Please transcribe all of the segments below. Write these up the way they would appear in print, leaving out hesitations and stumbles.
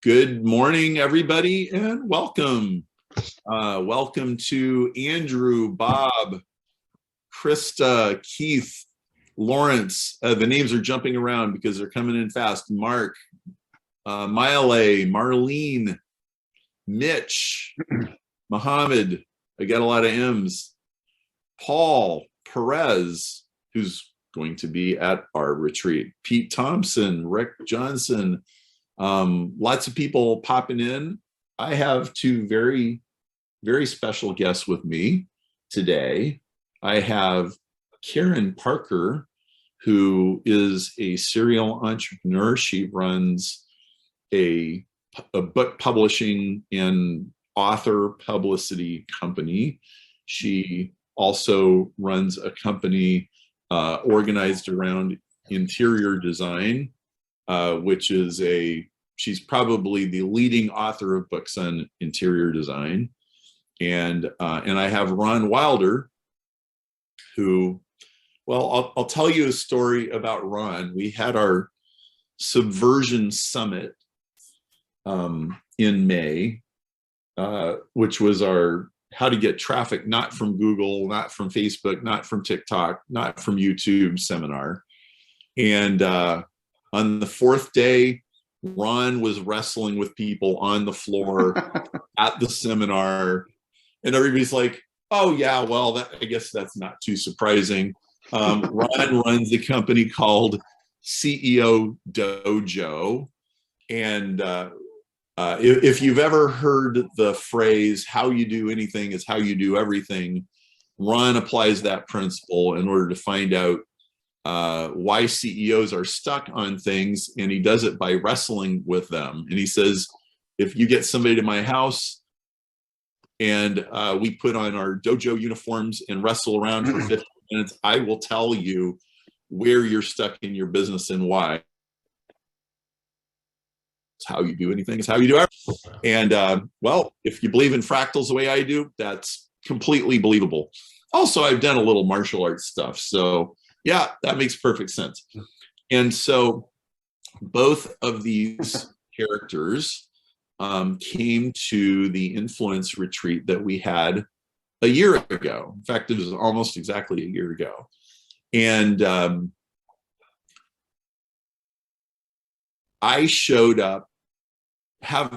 Good morning, everybody, and welcome. Welcome to Andrew, Bob, Krista, Keith, Lawrence. The names are jumping around because they're coming in fast. Mark, Miley, Marlene, Mitch, Mohammed. I got a lot of M's. Paul, Perez, who's going to be at our retreat. Pete Thompson, Rick Johnson. Lots of people popping in. I have two very, very special guests with me today. I have Karen Parker, who is a serial entrepreneur. She runs a book publishing and author publicity company. She also runs a company organized around interior design, which is she's probably the leading author of books on interior design. And I have Ron Wilder, who, well, I'll tell you a story about Ron. We had our Subversion Summit in May, which was our how to get traffic, not from Google, not from Facebook, not from TikTok, not from YouTube seminar. And on the fourth day, Ron was wrestling with people on the floor at the seminar, and everybody's like, oh yeah, well, I guess that's not too surprising. Ron runs a company called CEO Dojo, and if you've ever heard the phrase, how you do anything is how you do everything, Ron applies that principle in order to find out why CEOs are stuck on things, and he does it by wrestling with them. And he says, if you get somebody to my house and we put on our dojo uniforms and wrestle around for 15 minutes, I will tell you where you're stuck in your business and why. It's how you do anything, it's how you do everything. And well, if you believe in fractals the way I do, that's completely believable. Also, I've done a little martial arts stuff, so yeah, that makes perfect sense. And so both of these characters came to the influence retreat that we had a year ago. In fact, it was almost exactly a year ago. And I showed up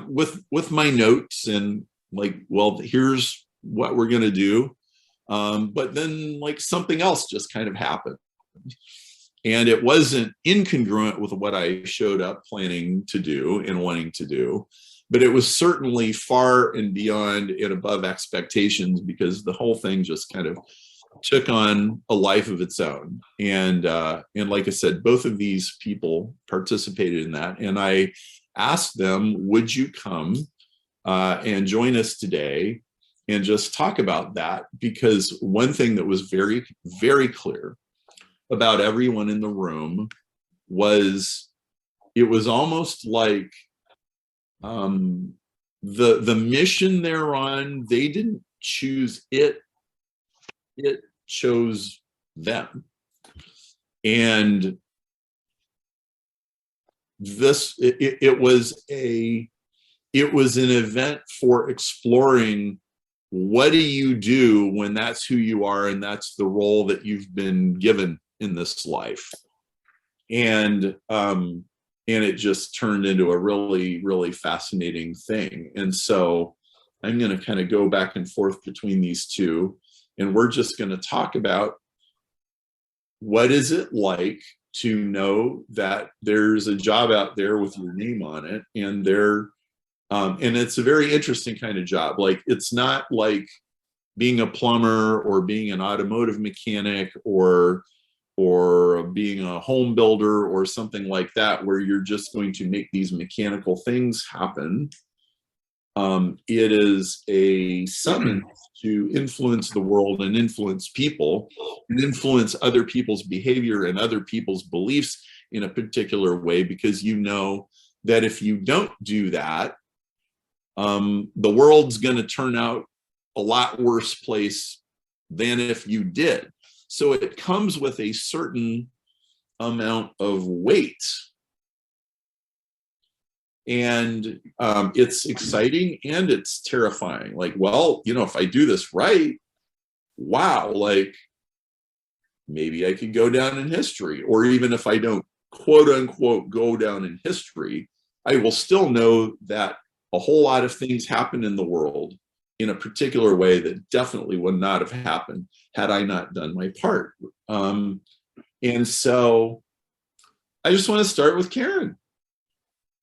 with my notes and like, well, here's what we're going to do. But then like something else just kind of happened. And it wasn't incongruent with what I showed up planning to do and wanting to do, but it was certainly far and beyond and above expectations, because the whole thing just kind of took on a life of its own. And like I said, both of these people participated in that. And I asked them, would you come and join us today and just talk about that? Because one thing that was very, very clear about everyone in the room was it was almost like the mission they're on, they didn't choose it chose them. And this it was an event for exploring, what do you do when that's who you are and that's the role that you've been given in this life. And it just turned into a really, really fascinating thing. And so I'm going to kind of go back and forth between these two, and we're just going to talk about what is it like to know that there's a job out there with your name on it, and and it's a very interesting kind of job. Like, it's not like being a plumber or being an automotive mechanic or being a home builder or something like that, where you're just going to make these mechanical things happen. It is a summons to influence the world and influence people and influence other people's behavior and other people's beliefs in a particular way, because you know that if you don't do that, the world's going to turn out a lot worse place than if you did. So it comes with a certain amount of weight. And it's exciting and it's terrifying. Like, well, if I do this right, wow, like maybe I could go down in history. Or even if I don't quote unquote go down in history, I will still know that a whole lot of things happen in the world in a particular way that definitely would not have happened had I not done my part. And so I just want to start with Karen.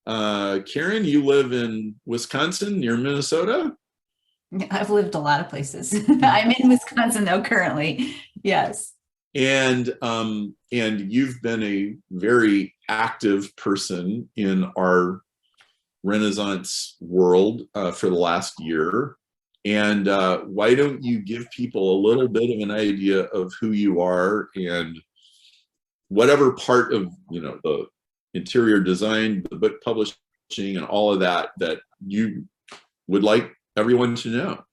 Karen, you live in Wisconsin near Minnesota? I've lived a lot of places. I'm in Wisconsin though currently. Yes. And you've been a very active person in our Renaissance world for the last year. And why don't you give people a little bit of an idea of who you are and whatever part of the interior design, the book publishing, and all of that you would like everyone to know.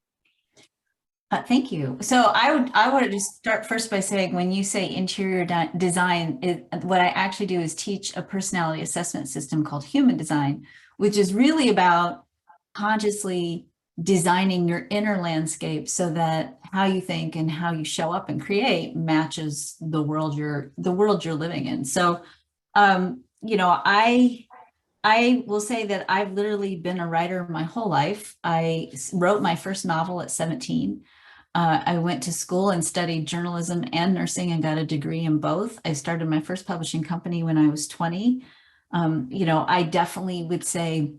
Thank you. So I would just start first by saying, when you say interior design, what I actually do is teach a personality assessment system called human design, which is really about consciously designing your inner landscape so that how you think and how you show up and create matches the world you're living in. So, I will say that I've literally been a writer my whole life. I wrote my first novel at 17. I went to school and studied journalism and nursing and got a degree in both. I started my first publishing company when I was 20. I definitely would say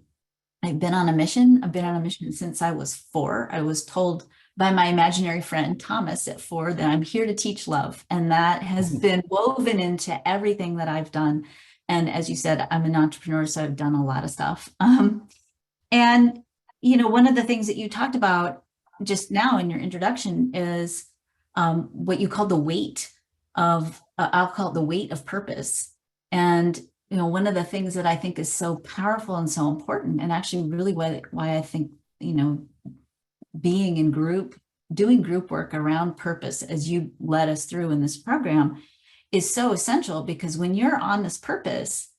I've been on a mission. I've been on a mission since I was 4. I was told by my imaginary friend Thomas at 4 that I'm here to teach love. And that has been woven into everything that I've done. And as you said, I'm an entrepreneur, so I've done a lot of stuff. And one of the things that you talked about just now in your introduction is what you call the weight of, I'll call it the weight of purpose. And one of the things that I think is so powerful and so important, and actually really why I think, being in group, doing group work around purpose, as you led us through in this program, is so essential. Because when you're on this purpose,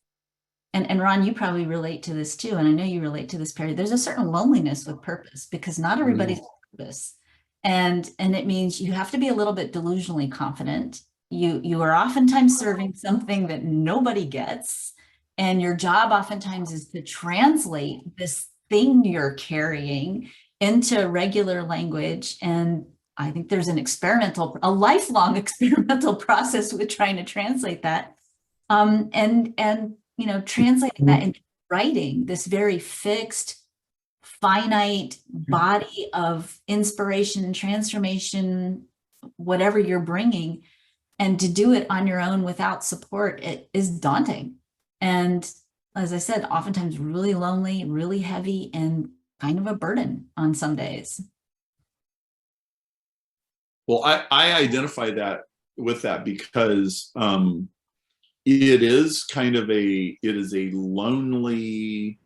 and Ron, you probably relate to this too, and I know you relate to this, Perry, there's a certain loneliness with purpose because not everybody's purpose. And it means you have to be a little bit delusionally confident. You are oftentimes serving something that nobody gets. And your job oftentimes is to translate this thing you're carrying into regular language. And I think there's a lifelong experimental process with trying to translate that. Translating that into writing, this very fixed, finite body of inspiration and transformation, whatever you're bringing, and to do it on your own without support, it is daunting. And as I said, oftentimes really lonely, really heavy, and kind of a burden on some days. Well, I identify that with that because it is a lonely,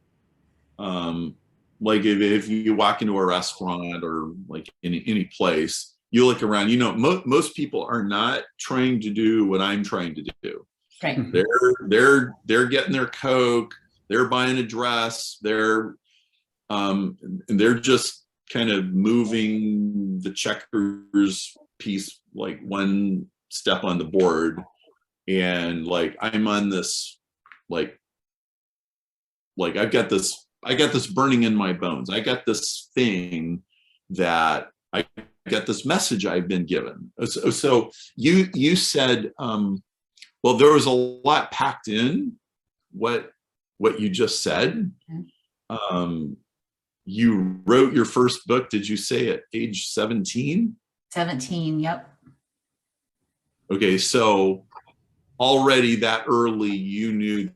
like if you walk into a restaurant or like any place, you look around, most people are not trying to do what I'm trying to do. Right. They're getting their Coke, they're buying a dress, they're just kind of moving the checkers piece like one step on the board. And like I'm on this like I got this burning in my bones. I got this thing that I got this message I've been given. So you said, well, there was a lot packed in what you just said. You wrote your first book, did you say at age 17? 17, yep. Okay, so already that early you knew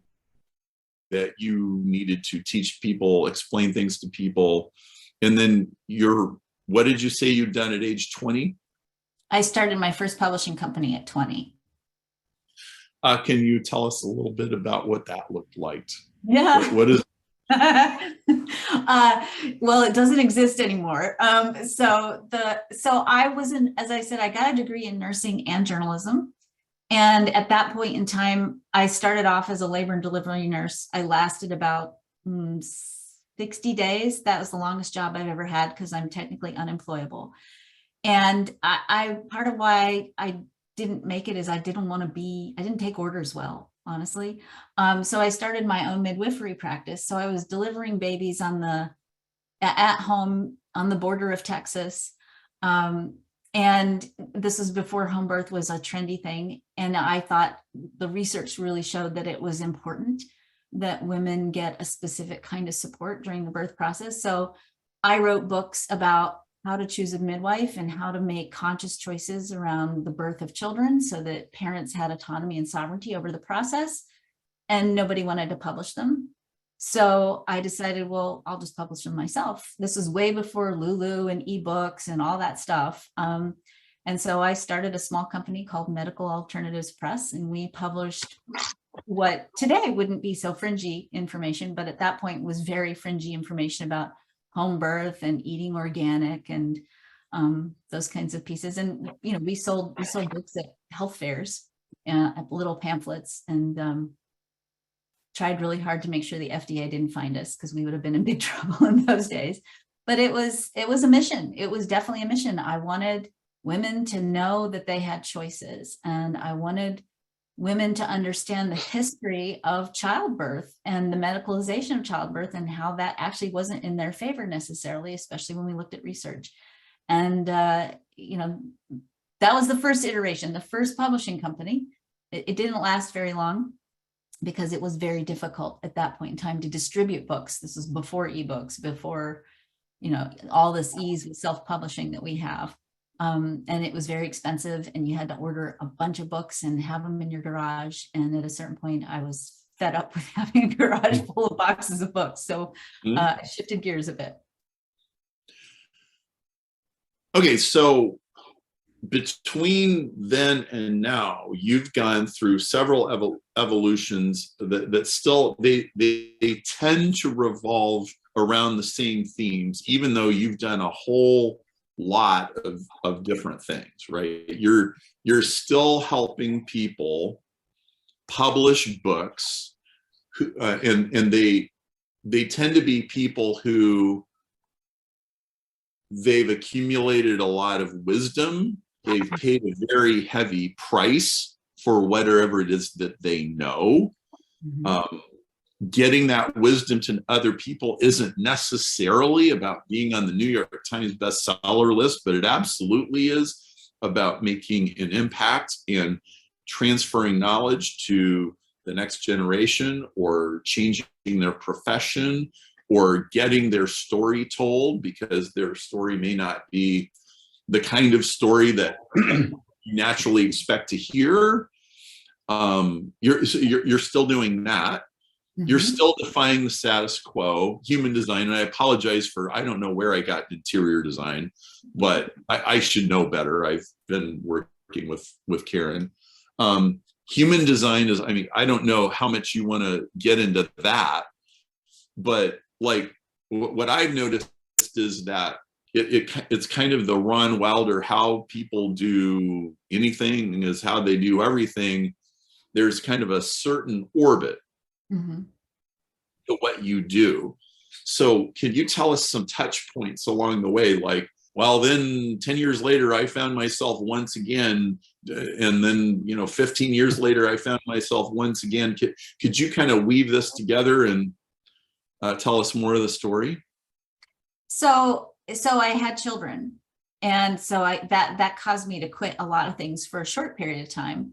that you needed to teach people, explain things to people. And then what did you say you'd done at age 20? I started my first publishing company at 20. Can you tell us a little bit about what that looked like? Yeah. What is well, it doesn't exist anymore. So I as I said, I got a degree in nursing and journalism. And at that point in time, I started off as a labor and delivery nurse. I lasted about 60 days. That was the longest job I've ever had because I'm technically unemployable. And I part of why I didn't make it is I didn't take orders well, honestly. So I started my own midwifery practice. So I was delivering babies at home on the border of Texas. And this was before home birth was a trendy thing. And I thought the research really showed that it was important that women get a specific kind of support during the birth process. So I wrote books about how to choose a midwife and how to make conscious choices around the birth of children so that parents had autonomy and sovereignty over the process, and nobody wanted to publish them. So I decided, well, I'll just publish them myself. This was way before Lulu and ebooks and all that stuff. And so I started a small company called Medical Alternatives Press, and we published what today wouldn't be so fringy information, but at that point was very fringy information about home birth and eating organic and those kinds of pieces. And, you know, we sold books at health fairs, little pamphlets, and tried really hard to make sure the FDA didn't find us because we would have been in big trouble in those days. But it was a mission. It was definitely a mission. I wanted women to know that they had choices, and I wanted women to understand the history of childbirth and the medicalization of childbirth and how that actually wasn't in their favor necessarily, especially when we looked at research. And, you know, that was the first iteration, the first publishing company. It didn't last very long because it was very difficult at that point in time to distribute books. This was before ebooks, before, you know, all this ease with self-publishing that we have. And it was very expensive, and you had to order a bunch of books and have them in your garage. And at a certain point, I was fed up with having a garage full of boxes of books. So I shifted gears a bit. Okay, so between then and now, you've gone through several evolutions that still they tend to revolve around the same themes, even though you've done a whole lot of different things, right? You're still helping people publish books, and they tend to be people who they've accumulated a lot of wisdom. They've paid a very heavy price for whatever it is that they know. Getting that wisdom to other people isn't necessarily about being on the New York Times bestseller list, but it absolutely is about making an impact and transferring knowledge to the next generation, or changing their profession, or getting their story told, because their story may not be the kind of story that you naturally expect to hear. You're still doing that. You're still defying the status quo, human design. And I apologize for, I don't know where I got interior design, but I should know better. I've been working with Karen. Human design is, I mean, I don't know how much you want to get into that, but like what I've noticed is that it's kind of the Ron Wilder, how people do anything is how they do everything. There's kind of a certain orbit to what you do. So can you tell us some touch points along the way? Like, well, then 10 years later, I found myself once again. And then, 15 years later, I found myself once again. Could you kind of weave this together and tell us more of the story? So I had children. And so that caused me to quit a lot of things for a short period of time.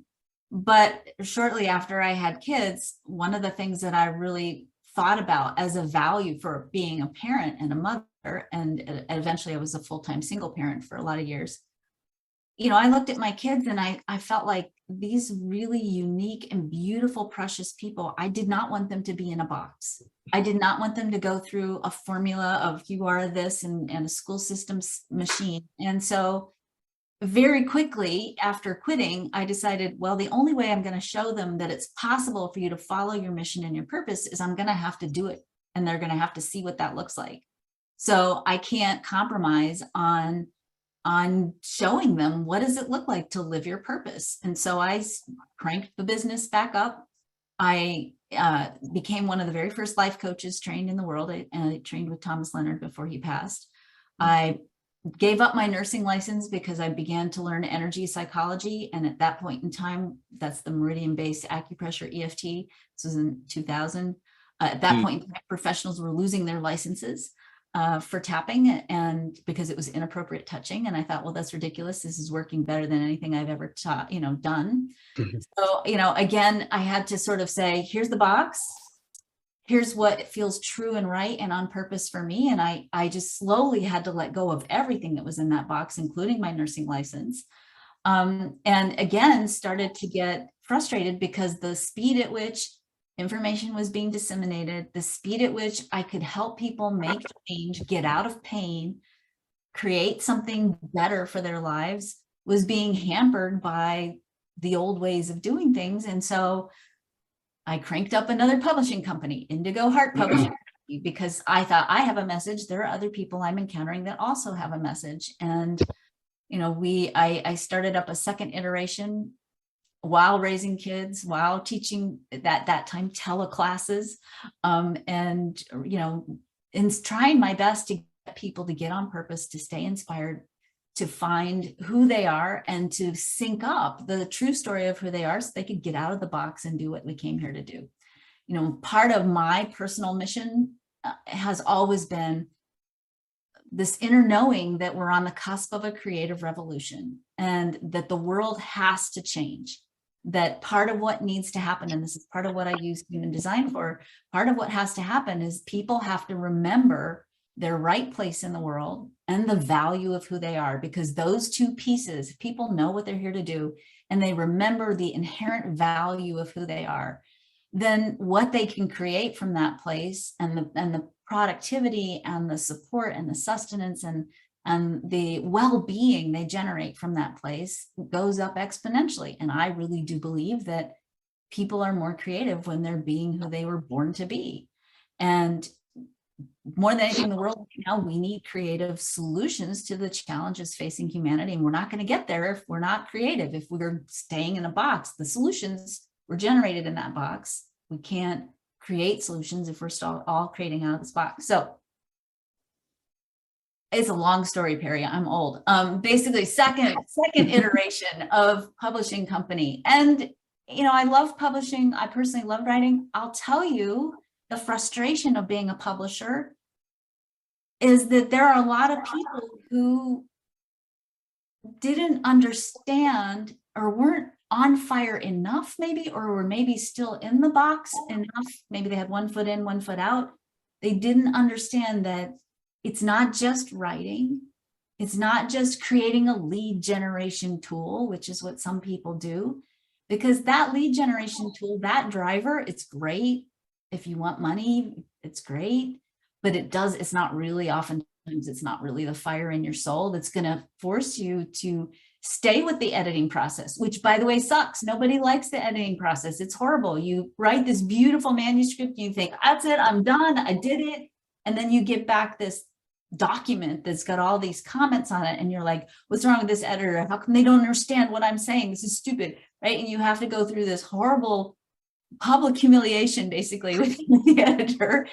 But shortly after I had kids, one of the things that I really thought about as a value for being a parent and a mother, and eventually I was a full-time single parent for a lot of years. I looked at my kids and I felt like these really unique and beautiful, precious people, I did not want them to be in a box. I did not want them to go through a formula of you are this and a school systems machine. And so very quickly after quitting, I decided, well, the only way I'm going to show them that it's possible for you to follow your mission and your purpose is I'm going to have to do it. And they're going to have to see what that looks like. So I can't compromise on showing them what does it look like to live your purpose. And so I cranked the business back up. I became one of the very first life coaches trained in the world. I trained with Thomas Leonard before he passed. I gave up my nursing license because I began to learn energy psychology. And at that point in time, that's the meridian-based acupressure EFT. This was in 2000. At that point in time, professionals were losing their licenses for tapping, and because it was inappropriate touching. And I thought, well, that's ridiculous. This is working better than anything I've ever taught, done. So, again, I had to sort of say, here's the box. Here's what feels true and right and on purpose for me. And I just slowly had to let go of everything that was in that box, including my nursing license. And again, started to get frustrated because the speed at which information was being disseminated, the speed at which I could help people make change, get out of pain, create something better for their lives, was being hampered by the old ways of doing things. And so I cranked up another publishing company, Indigo Heart Publishing, because I thought, I have a message. There are other people I'm encountering that also have a message. And, I started up a second iteration while raising kids, while teaching that time teleclasses, and trying my best to get people to get on purpose, to stay inspired, to find who they are, and to sync up the true story of who they are so they could get out of the box and do what we came here to do. Part of my personal mission has always been this inner knowing that we're on the cusp of a creative revolution and that the world has to change. That part of what needs to happen, and this is part of what I use human design for, part of what has to happen is people have to remember their right place in the world and the value of who they are, because those two pieces, if people know what they're here to do and they remember the inherent value of who they are, then what they can create from that place, and the productivity and the support and the sustenance and the well-being they generate from that place goes up exponentially. And I really do believe that people are more creative when they're being who they were born to be. And more than anything in the world right now, we need creative solutions to the challenges facing humanity. And we're not going to get there if we're not creative, if we're staying in a box. The solutions were generated in that box. We can't create solutions if we're still all creating out of this box. So it's a long story, Perry. I'm old. Basically, second iteration of publishing company. And, I love publishing. I personally love writing. I'll tell you, the frustration of being a publisher is that there are a lot of people who didn't understand or weren't on fire enough, maybe, or were maybe still in the box enough. Maybe they had one foot in, one foot out. They didn't understand that it's not just writing. It's not just creating a lead generation tool, which is what some people do, because that lead generation tool, that driver, it's great. If you want money, it's great, but it's not really, oftentimes it's not really the fire in your soul that's going to force you to stay with the editing process, which, by the way, sucks. Nobody likes the editing process. It's horrible. You write this beautiful manuscript, you think, that's it, I'm done, I did it. And then you get back this document that's got all these comments on it. And you're like, what's wrong with this editor? How come they don't understand what I'm saying? This is stupid, right? And you have to go through this horrible public humiliation, basically, with the editor.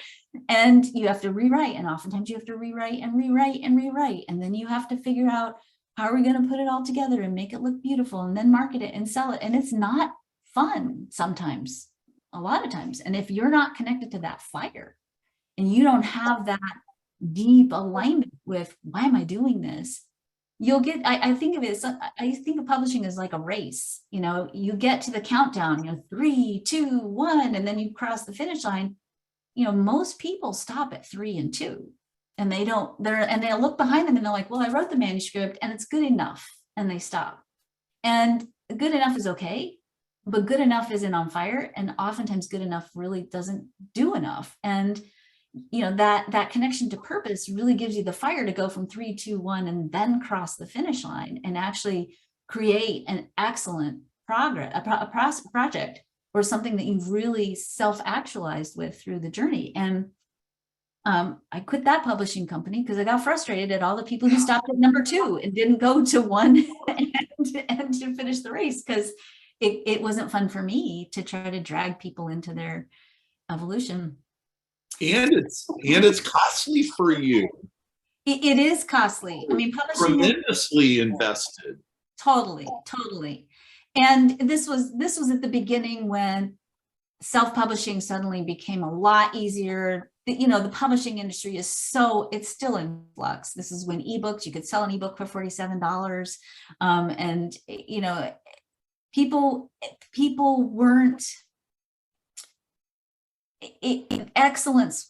And you have to rewrite. And oftentimes you have to rewrite and rewrite and rewrite. And then you have to figure out, how are we going to put it all together and make it look beautiful and then market it and sell it? And it's not fun sometimes, a lot of times. And if you're not connected to that fire and you don't have that deep alignment with, why am I doing this? You'll get, I think of it as, I think of publishing as like a race. You get to the countdown, 3, 2, 1, and then you cross the finish line. Most people stop at 3 and 2. And they'll look behind them and they're like, well, I wrote the manuscript and it's good enough. And they stop. And good enough is okay, but good enough isn't on fire. And oftentimes good enough really doesn't do enough. And, that connection to purpose really gives you the fire to go from 3, 2, 1, and then cross the finish line and actually create an excellent project or something that you've really self-actualized with through the journey. And I quit that publishing company because I got frustrated at all the people who stopped at number 2 and didn't go to 1 and to finish the race, because it wasn't fun for me to try to drag people into their evolution. And it's costly for you. It is costly. I mean, publishing Tremendously invested. Totally. And this was at the beginning when self-publishing suddenly became a lot easier. The publishing industry it's still in flux. This is when ebooks, you could sell an ebook for $47. And people weren't, excellence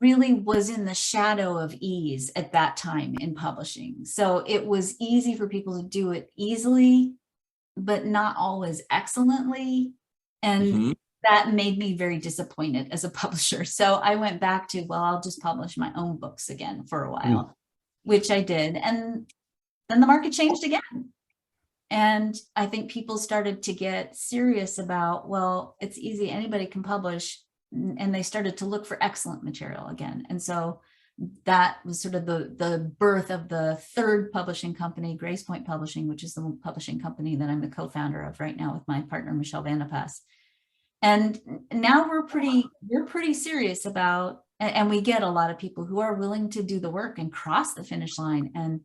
really was in the shadow of ease at that time in publishing. So it was easy for people to do it easily, but not always excellently. And that made me very disappointed as a publisher. So I went back to, well, I'll just publish my own books again for a while, which I did. And then the market changed again. And I think people started to get serious about, well, it's easy, anybody can publish. And they started to look for excellent material again. And so that was sort of the birth of the third publishing company, Grace Point Publishing, which is the publishing company that I'm the co-founder of right now with my partner, Michelle Vandepass. And now we're pretty serious about, and we get a lot of people who are willing to do the work and cross the finish line and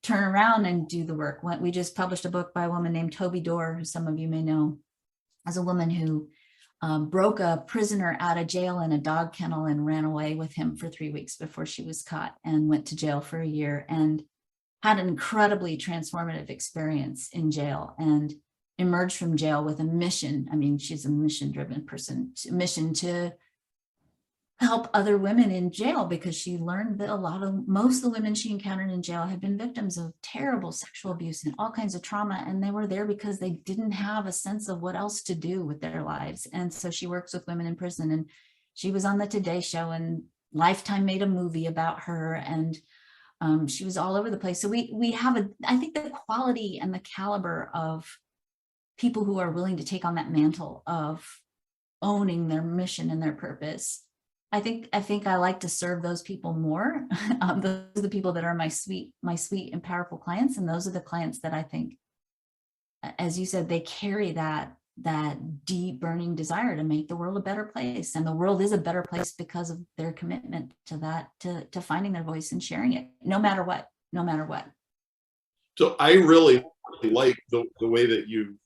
turn around and do the work. We just published a book by a woman named Toby Dorr, who some of you may know as a woman who broke a prisoner out of jail in a dog kennel and ran away with him for 3 weeks before she was caught, and went to jail for a year and had an incredibly transformative experience in jail and emerged from jail with a mission. I mean, she's a mission-driven person, mission to help other women in jail, because she learned that most of the women she encountered in jail had been victims of terrible sexual abuse and all kinds of trauma. And they were there because they didn't have a sense of what else to do with their lives. And so she works with women in prison, and she was on the Today Show, and Lifetime made a movie about her, and she was all over the place. So we have I think the quality and the caliber of people who are willing to take on that mantle of owning their mission and their purpose. I think I like to serve those people more. Those are the people that are my sweet and powerful clients. And those are the clients that I think, as you said, they carry that deep burning desire to make the world a better place. And the world is a better place because of their commitment to that, to finding their voice and sharing it, no matter what. So I really like the way that you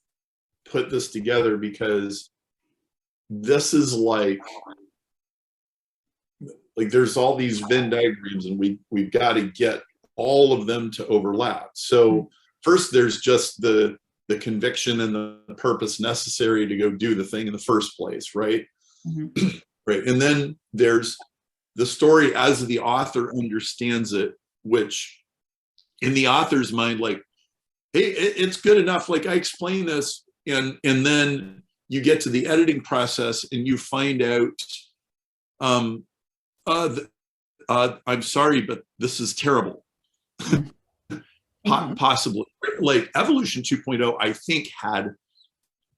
put this together, because this is like there's all these Venn diagrams, and we've got to get all of them to overlap. So first there's just the conviction and the purpose necessary to go do the thing in the first place, right? Right. And then there's the story as the author understands it, which in the author's mind, like, hey, it's good enough. Like, I explain this, and then you get to the editing process and you find out, I'm sorry, but this is terrible. Possibly. Like Evolution 2.0, I think, had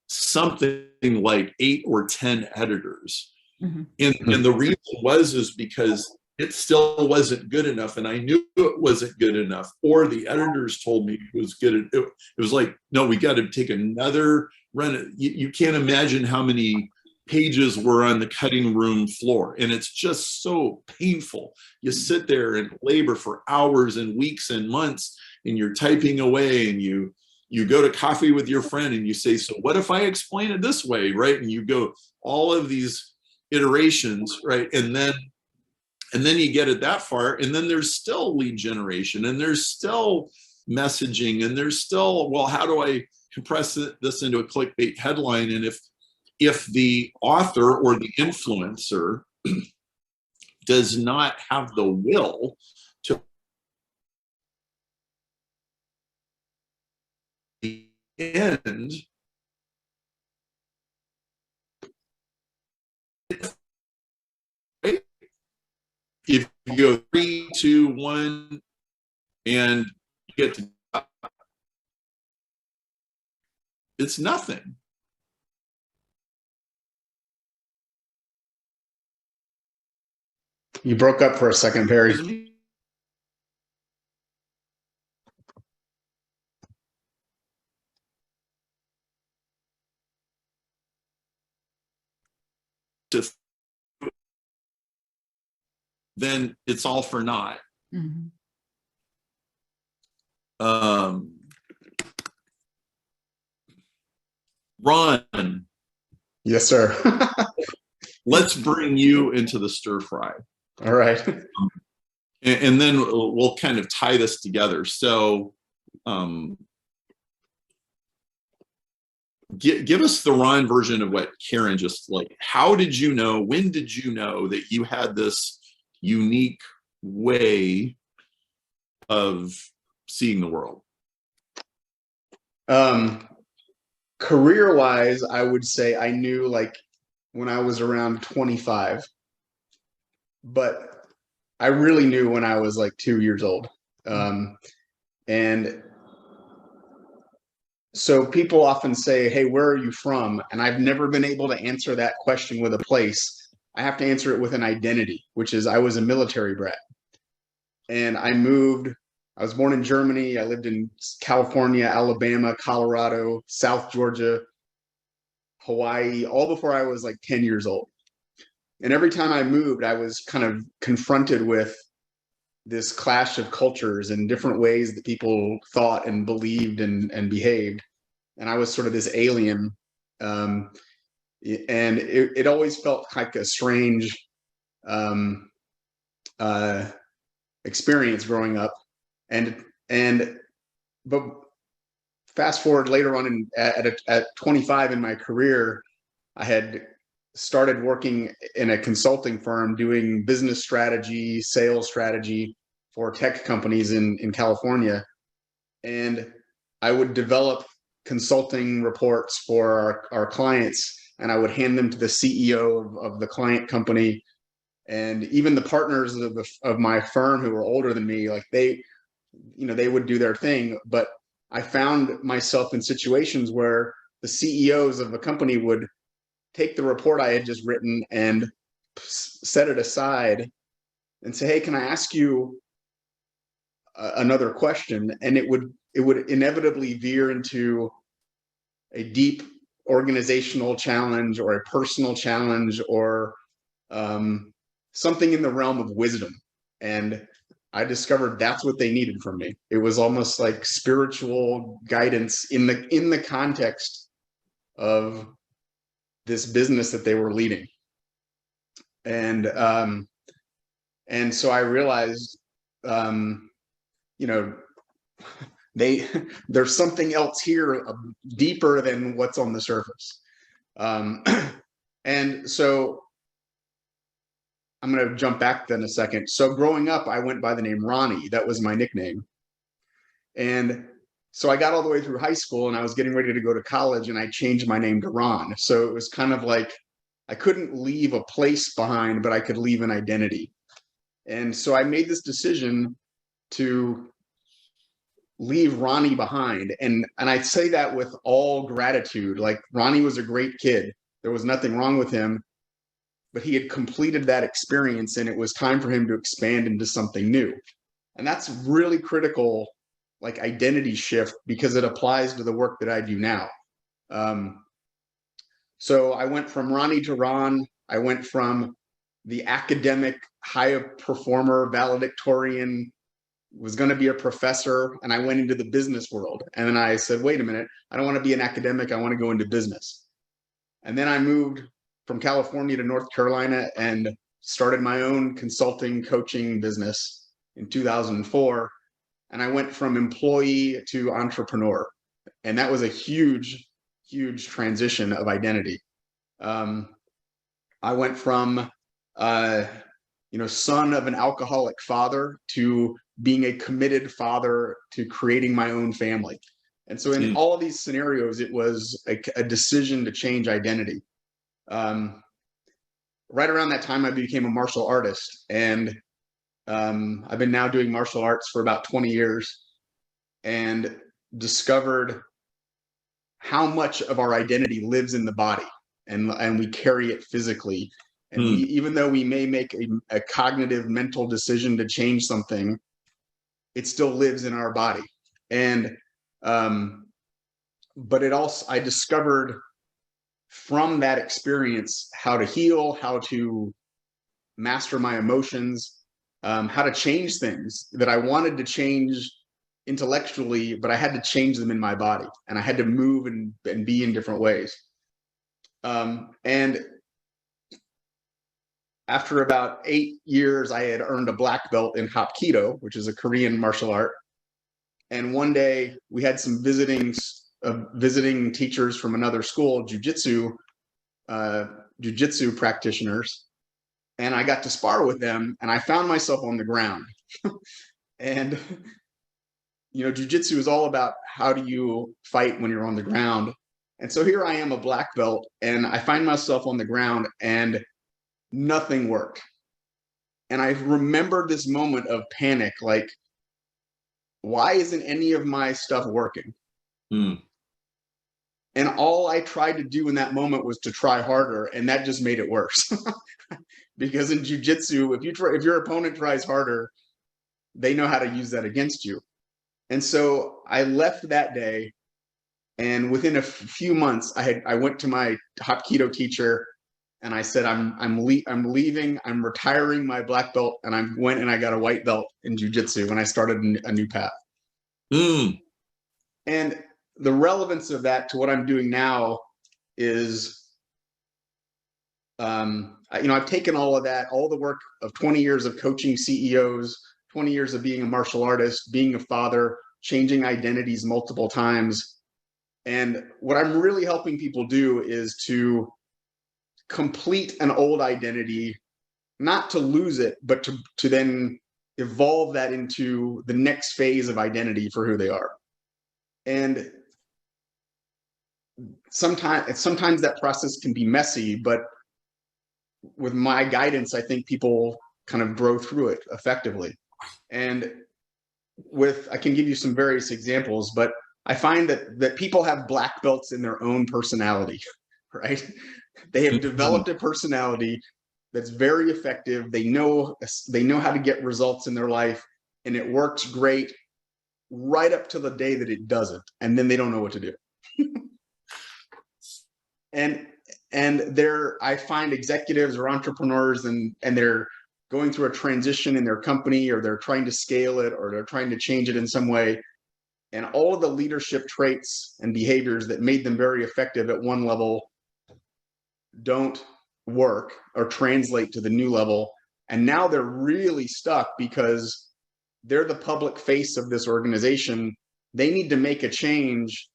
something like 8 or 10 editors. And the reason is because it still wasn't good enough, and I knew it wasn't good enough, or the editors told me it was good. It was like, no, we got to take another run. You can't imagine how many pages were on the cutting room floor, and it's just so painful. You sit there and labor for hours and weeks and months, and you're typing away, and you go to coffee with your friend and you say, so what if I explain it this way, right? And you go all of these iterations, right? And then you get it that far, and then there's still lead generation, and there's still messaging, and there's still, well, how do I compress this into a clickbait headline? And if the author or the influencer does not have the will to the end, right? If you go 3, 2, 1, and you get to, it's nothing. You broke up for a second, Barry. To then it's all for naught. Mhm. Ron, Yes, sir. let's bring you into the stir fry. All right. And then we'll kind of tie this together. So give us the Ron version of what Karen just like. How did you know, when did you know that you had this unique way of seeing the world? Career-wise, I would say I knew like when I was around 25, but I really knew when I was like 2 years old. And so people often say, hey, where are you from? And I've never been able to answer that question with a place. I have to answer it with an identity, which is I was a military brat. And I was born in Germany. I lived in California, Alabama, Colorado, South Georgia, Hawaii, all before I was like 10 years old. And every time I moved, I was kind of confronted with this clash of cultures and different ways that people thought and believed and behaved. And I was sort of this alien. And it always felt like a strange experience growing up. But fast forward later on at 25 in my career, I had started working in a consulting firm doing business strategy, sales strategy for tech companies in California. And I would develop consulting reports for our clients, and I would hand them to the CEO of the client company. And even the partners of my firm who were older than me, like they would do their thing. But I found myself in situations where the CEOs of a company would take the report I had just written and set it aside and say, hey, can I ask you another question? And it would inevitably veer into a deep organizational challenge or a personal challenge or something in the realm of wisdom. And I discovered that's what they needed from me. It was almost like spiritual guidance in the context of this business that they were leading. And so I realized, there's something else here deeper than what's on the surface. And so I'm going to jump back then a second. So growing up, I went by the name Ronnie. That was my nickname. And so I got all the way through high school and I was getting ready to go to college and I changed my name to Ron. So it was kind of like I couldn't leave a place behind, but I could leave an identity. And so I made this decision to leave Ronnie behind. And I say that with all gratitude. Like Ronnie was a great kid. There was nothing wrong with him, but he had completed that experience and it was time for him to expand into something new. And that's really critical, like identity shift, because it applies to the work that I do now. So I went from Ronnie to Ron. I went from the academic high performer valedictorian, was going to be a professor, and I went into the business world. And then I said, wait a minute, I don't want to be an academic. I want to go into business. And then I moved from California to North Carolina and started my own consulting coaching business in 2004. And I went from employee to entrepreneur. And that was a huge, huge transition of identity. I went from, son of an alcoholic father to being a committed father to creating my own family. And so in all of these scenarios, it was a decision to change identity. Right around that time, I became a martial artist, and I've been now doing martial arts for about 20 years and discovered how much of our identity lives in the body, and we carry it physically. And even though we may make a cognitive mental decision to change something, it still lives in our body. And but it also, I discovered from that experience how to heal, how to master my emotions, how to change things that I wanted to change intellectually, but I had to change them in my body, and I had to move and be in different ways. And after about 8 years, I had earned a black belt in Hapkido, which is a Korean martial art. And one day we had some visiting teachers from another school, Jiu Jitsu practitioners. And I got to spar with them, and I found myself on the ground. And, Jiu Jitsu is all about how do you fight when you're on the ground. And so here I am, a black belt, and I find myself on the ground, and nothing worked. And I remember this moment of panic, like, why isn't any of my stuff working? And all I tried to do in that moment was to try harder, and that just made it worse. Because in jiu-jitsu, if your opponent tries harder, they know how to use that against you. And so I left that day, and within a few months, I went to my Hapkido teacher, and I said, I'm leaving, I'm retiring my black belt, and I went and I got a white belt in jiu-jitsu, and I started a new path. And the relevance of that to what I'm doing now is, I've taken all of that, all the work of 20 years of coaching CEOs, 20 years of being a martial artist, being a father, changing identities multiple times. And what I'm really helping people do is to complete an old identity, not to lose it, but to then evolve that into the next phase of identity for who they are. And sometimes that process can be messy, but with my guidance, I think people kind of grow through it effectively. And I can give you some various examples, but I find that people have black belts in their own personality, right? They have developed a personality that's very effective. They know how to get results in their life, and it works great right up to the day that it doesn't, and then they don't know what to do. And I find executives or entrepreneurs, and they're going through a transition in their company, or they're trying to scale it, or they're trying to change it in some way. And all of the leadership traits and behaviors that made them very effective at one level don't work or translate to the new level. And now they're really stuck because they're the public face of this organization. They need to make a change.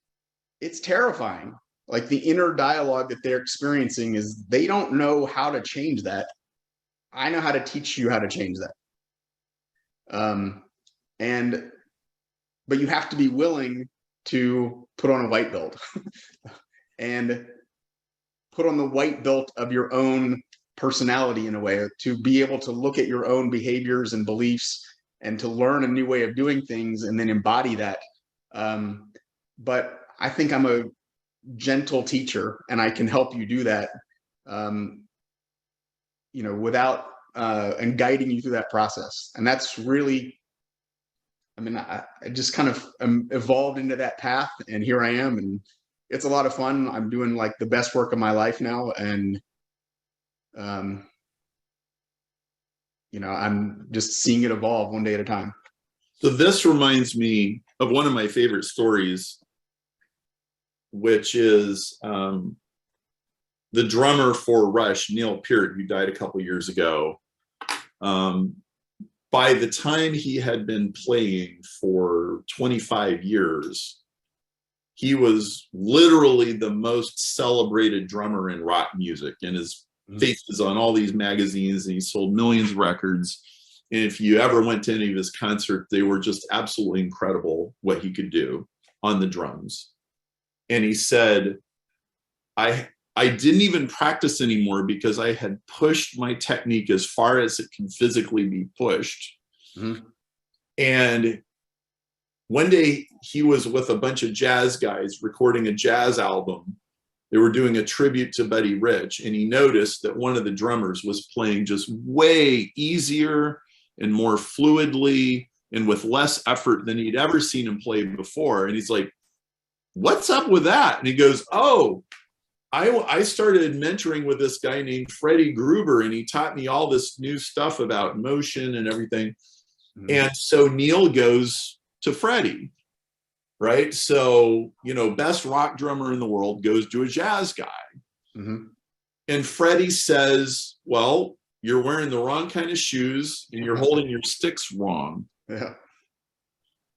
It's terrifying. Like, the inner dialogue that they're experiencing is they don't know how to change that. I know how to teach you how to change that. But you have to be willing to put on a white belt and put on the white belt of your own personality in a way, to be able to look at your own behaviors and beliefs and to learn a new way of doing things and then embody that. But I think I'm a gentle teacher, and I can help you do that, without and guiding you through that process. And that's really, I just kind of evolved into that path, and here I am, and it's a lot of fun. I'm doing like the best work of my life now, and I'm just seeing it evolve one day at a time. So this reminds me of one of my favorite stories, which is the drummer for Rush, Neil Peart, who died a couple years ago. By the time he had been playing for 25 years, he was literally the most celebrated drummer in rock music, and his face is on all these magazines, and he sold millions of records. And if you ever went to any of his concerts, they were just absolutely incredible what he could do on the drums. And he said, I didn't even practice anymore because I had pushed my technique as far as it can physically be pushed. And one day he was with a bunch of jazz guys recording a jazz album. They were doing a tribute to Buddy Rich, and he noticed that one of the drummers was playing just way easier and more fluidly and with less effort than he'd ever seen him play before. And he's like, "What's up with that?" And he goes, "Oh, I started mentoring with this guy named Freddie Gruber, and he taught me all this new stuff about motion and everything. And so Neil goes to Freddie, right? So, best rock drummer in the world goes to a jazz guy. And Freddie says, well, you're wearing the wrong kind of shoes and you're holding your sticks wrong. Yeah.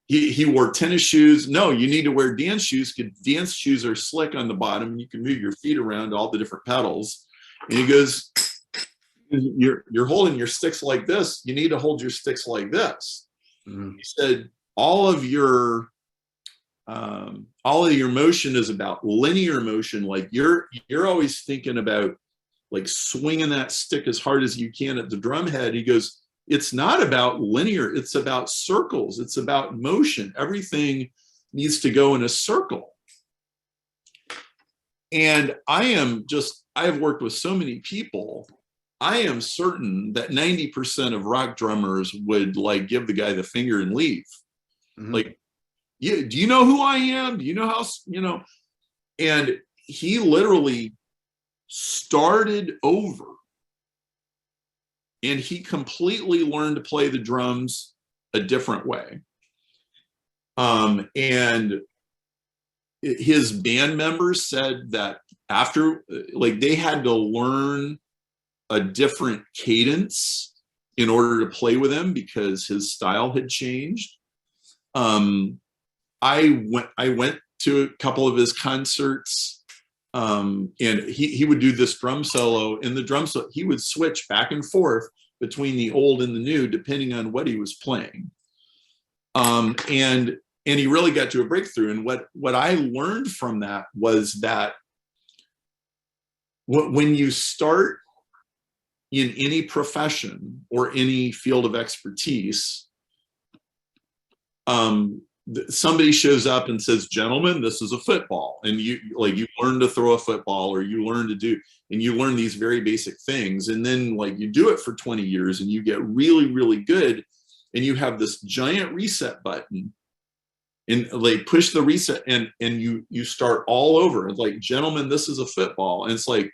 He wore tennis shoes. No, you need to wear dance shoes because dance shoes are slick on the bottom and you can move your feet around all the different pedals. And he goes, you're holding your sticks like this. You need to hold your sticks like this. He said, all of your motion is about linear motion. Like you're always thinking about like swinging that stick as hard as you can at the drum head. He goes, it's not about linear. It's about circles. It's about motion. Everything needs to go in a circle. And I've worked with so many people. I am certain that 90% of rock drummers would like give the guy the finger and leave. Like, yeah, do you know who I am? Do you know how, and he literally started over. And he completely learned to play the drums a different way. And his band members said that after, like, they had to learn a different cadence in order to play with him because his style had changed. I went to a couple of his concerts. And he would do this drum solo. In the drum solo, he would switch back and forth between the old and the new, depending on what he was playing. And he really got to a breakthrough. And what I learned from that was that when you start in any profession or any field of expertise, somebody shows up and says, gentlemen, this is a football. And you learn to throw a football, or you learn to do, and you learn these very basic things. And then like you do it for 20 years and you get really, really good. And you have this giant reset button and like push the reset and you start all over. It's like, gentlemen, this is a football. And it's like,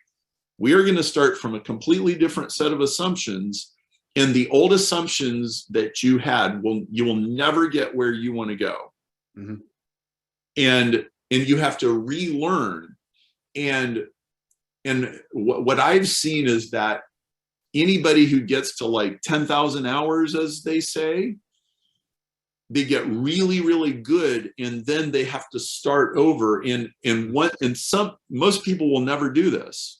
we are going to start from a completely different set of assumptions. And the old assumptions that you had you will never get where you want to go. And you have to relearn. And what I've seen is that anybody who gets to like 10,000 hours, as they say, they get really, really good, and then they have to start over. Most people will never do this.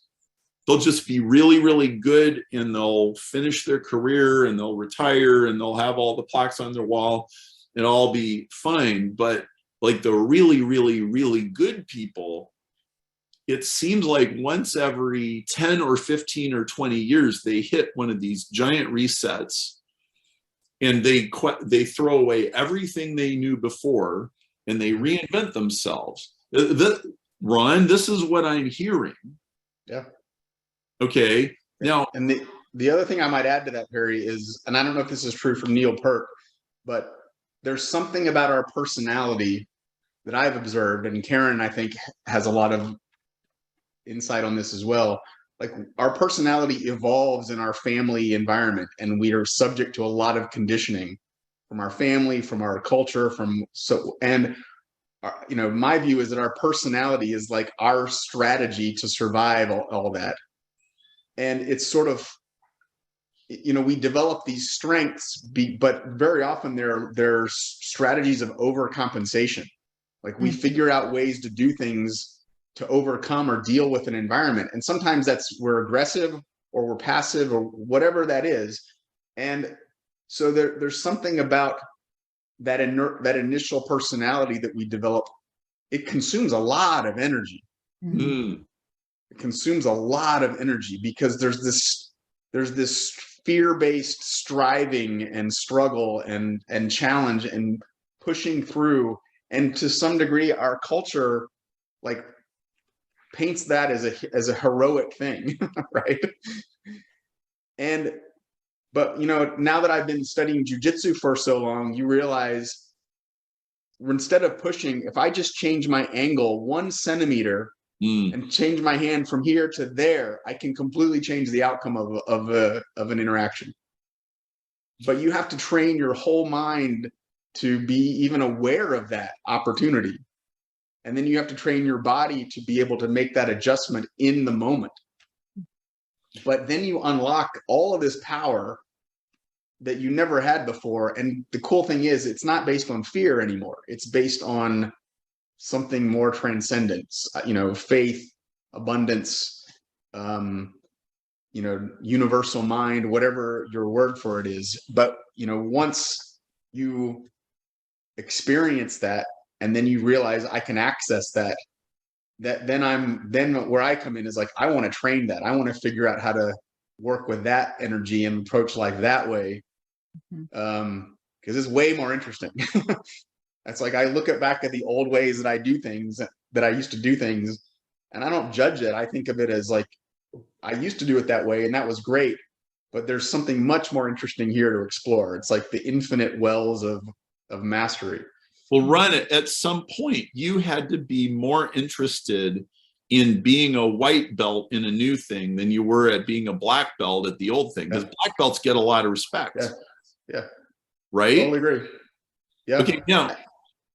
They'll just be really, really good, and they'll finish their career and they'll retire and they'll have all the plaques on their wall and all be fine. But like the really, really, really good people, it seems like once every 10 or 15 or 20 years, they hit one of these giant resets and they throw away everything they knew before and they reinvent themselves. Ron, this is what I'm hearing. Yeah. Okay. Now, and the other thing I might add to that, Perry, is, and I don't know if this is true from Neil Peart, but there's something about our personality that I've observed, and Karen, I think, has a lot of insight on this as well. Like, our personality evolves in our family environment, and we are subject to a lot of conditioning from our family, from our culture, my view is that our personality is like our strategy to survive all that. And it's sort of, we develop these strengths, but very often they're strategies of overcompensation. Like, we figure out ways to do things to overcome or deal with an environment. And sometimes we're aggressive or we're passive or whatever that is. And so there's something about that initial personality that we develop. It consumes a lot of energy. It consumes a lot of energy because there's this fear-based striving and struggle and challenge and pushing through. And to some degree, our culture like paints that as a heroic thing, right? But now that I've been studying Jiu Jitsu for so long, you realize instead of pushing, if I just change my angle 1 centimeter, and change my hand from here to there, I can completely change the outcome of an interaction. But you have to train your whole mind to be even aware of that opportunity. And then you have to train your body to be able to make that adjustment in the moment. But then you unlock all of this power that you never had before. And the cool thing is, it's not based on fear anymore. It's based on something more transcendent, faith, abundance, universal mind, whatever your word for it is. But, once you experience that, and then you realize I can access that, then where I come in is like, I want to train that. I want to figure out how to work with that energy and approach life that way. Because it's way more interesting. That's like, I look back at the old ways that I do things, that I used to do things, and I don't judge it. I think of it as like, I used to do it that way and that was great, but there's something much more interesting here to explore. It's like the infinite wells of mastery. Well, Ron, at some point, you had to be more interested in being a white belt in a new thing than you were at being a black belt at the old thing, because black belts get a lot of respect. Yeah. Right? Totally agree. Yeah. Okay, now.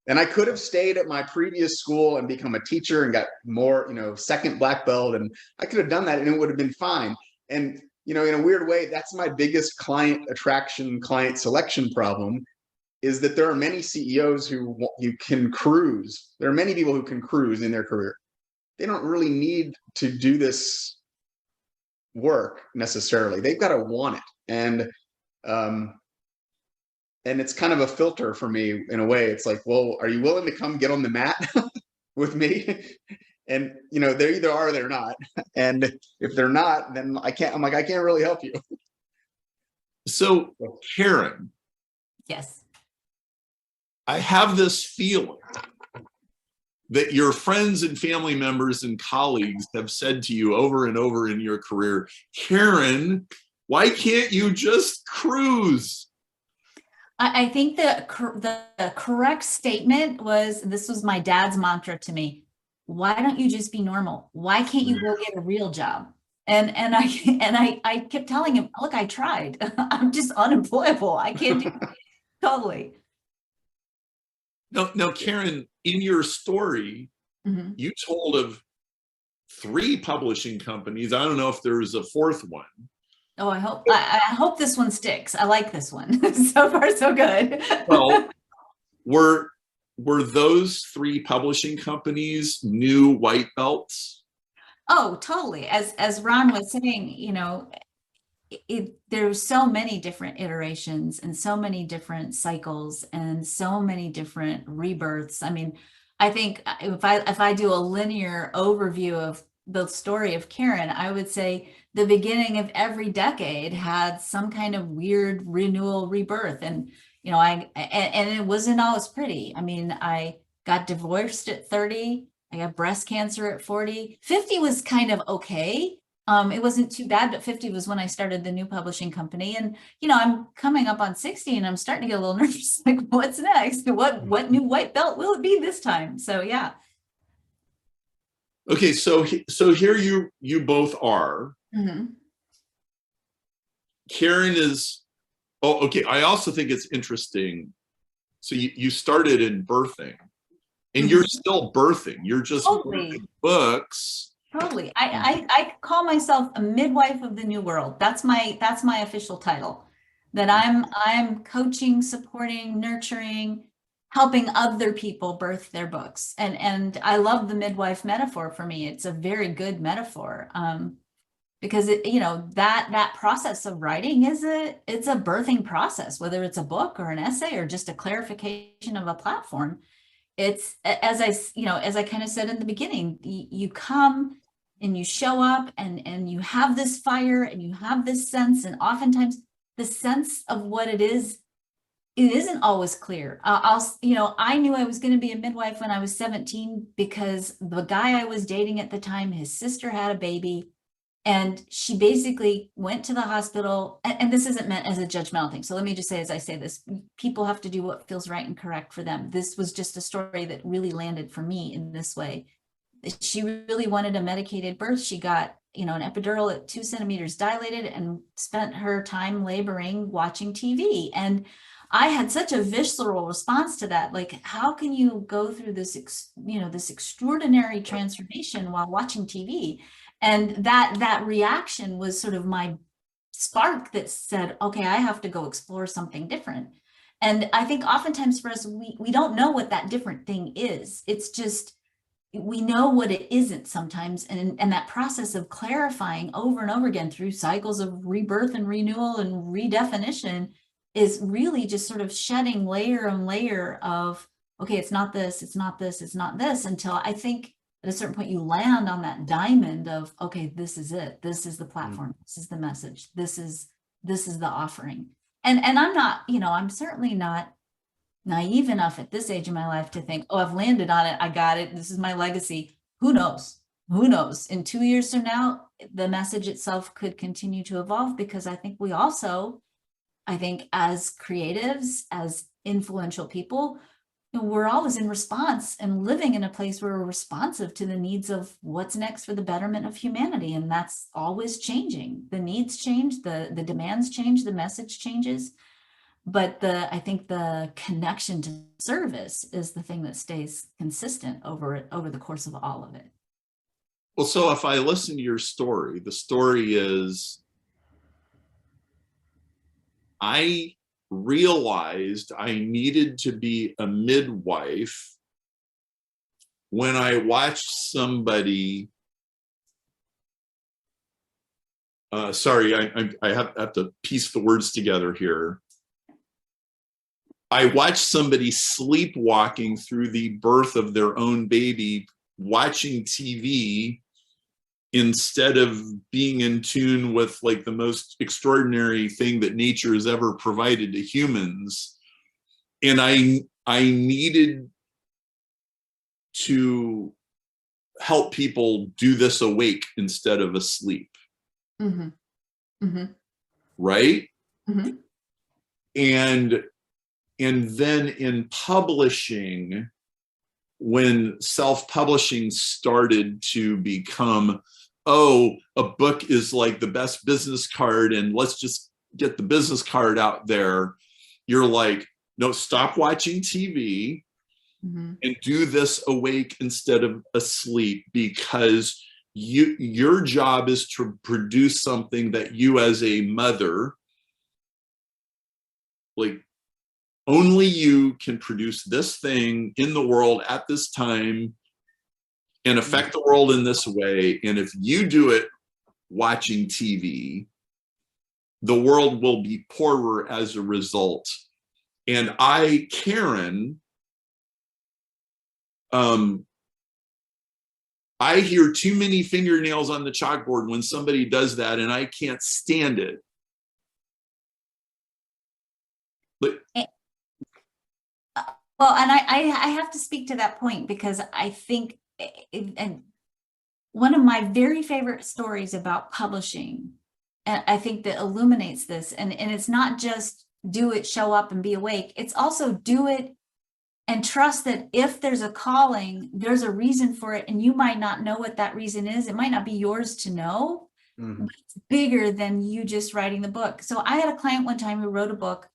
And I could have stayed at my previous school and become a teacher and got more, second black belt. And I could have done that and it would have been fine. And, in a weird way, that's my biggest client attraction, client selection problem, is that there are many CEOs who you can cruise. There are many people who can cruise in their career. They don't really need to do this work necessarily. They've got to want it. And it's kind of a filter for me in a way. It's like, well, are you willing to come get on the mat with me? And, they either are or they're not. And if they're not, then I can't really help you. So, Karen. Yes. I have this feeling that your friends and family members and colleagues have said to you over and over in your career, Karen, why can't you just cruise? I think the correct statement was, this was my dad's mantra to me: why don't you just be normal? Why can't you go get a real job? And I kept telling him, look, I tried. I'm just unemployable. I can't do it. Totally. Now, Karen, in your story, you told of 3 publishing companies. I don't know if there's a 4th one. Oh, I hope this one sticks. I like this one. So far, so good. Well, were those 3 publishing companies new white belts? Oh, totally. As Ron was saying, there's so many different iterations and so many different cycles and so many different rebirths. I mean, I think if I do a linear overview of the story of Karen, I would say the beginning of every decade had some kind of weird renewal, rebirth. And, and it wasn't always pretty. I mean, I got divorced at 30. I got breast cancer at 40. 50 was kind of okay. It wasn't too bad, but 50 was when I started the new publishing company. And, I'm coming up on 60 and I'm starting to get a little nervous. Like, what's next? What new white belt will it be this time? So, yeah. Okay, so here you both are. Karen is, okay. I also think it's interesting. So you started in birthing, and you're still birthing. You're just writing books. Totally. I call myself a midwife of the new world. That's my official title. That I'm coaching, supporting, nurturing, helping other people birth their books. And I love the midwife metaphor. For me, it's a very good metaphor. Because that process of writing it's a birthing process, whether it's a book or an essay or just a clarification of a platform. It's, as I kind of said in the beginning, you come and you show up and you have this fire and you have this sense, and oftentimes the sense of what it isn't always clear. I knew I was going to be a midwife when I was 17 because the guy I was dating at the time, his sister had a baby. And she basically went to the hospital, and this isn't meant as a judgmental thing. So let me just say, as I say this, people have to do what feels right and correct for them. This was just a story that really landed for me in this way. she really wanted a medicated birth. She got, an epidural at 2 centimeters dilated and spent her time laboring, watching TV. And I had such a visceral response to that. Like, how can you go through this, this extraordinary transformation while watching TV? And that reaction was sort of my spark that said, okay, I have to go explore something different. And I think oftentimes for us, we don't know what that different thing is. It's just, we know what it isn't sometimes. And that process of clarifying over and over again through cycles of rebirth and renewal and redefinition is really just sort of shedding layer and layer of, okay, it's not this, it's not this, it's not this, until I think at a certain point you land on that diamond of, okay, this is it. This is the platform. This is the message. This is the offering. And I'm not, I'm certainly not naive enough at this age of my life to think, oh, I've landed on it. I got it. This is my legacy. Who knows? Who knows? In 2 years from now, the message itself could continue to evolve, because I think we also, as creatives, as influential people, we're always in response and living in a place where we're responsive to the needs of what's next for the betterment of humanity. And that's always changing. The needs change, the demands change, the message changes. But I think the connection to service is the thing that stays consistent over the course of all of it. Well, so if I listen to your story, the story is, I realized I needed to be a midwife when I watched somebody. Sorry, I have to piece the words together here. I watched somebody sleepwalking through the birth of their own baby, watching TV instead of being in tune with like the most extraordinary thing that nature has ever provided to humans. And I needed to help people do this awake instead of asleep. Mm-hmm. Mm-hmm. Right? Mm-hmm. And then in publishing, when self-publishing started to become, oh, a book is like the best business card and let's just get the business card out there, you're like, no, stop watching TV and do this awake instead of asleep, because your job is to produce something that you as a mother, like, only you can produce this thing in the world at this time and affect the world in this way. And if you do it watching TV, the world will be poorer as a result. And Karen, I hear too many fingernails on the chalkboard when somebody does that, and I can't stand it. But well, and I have to speak to that point, because I think, and one of my very favorite stories about publishing, and I think that illuminates this, and it's not just do it, show up and be awake. It's also do it and trust that if there's a calling, there's a reason for it. And you might not know what that reason is. It might not be yours to know, but it's bigger than you just writing the book. So I had a client one time who wrote a book,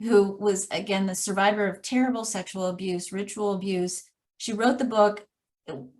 who was, again, the survivor of terrible sexual abuse, ritual abuse. She wrote the book.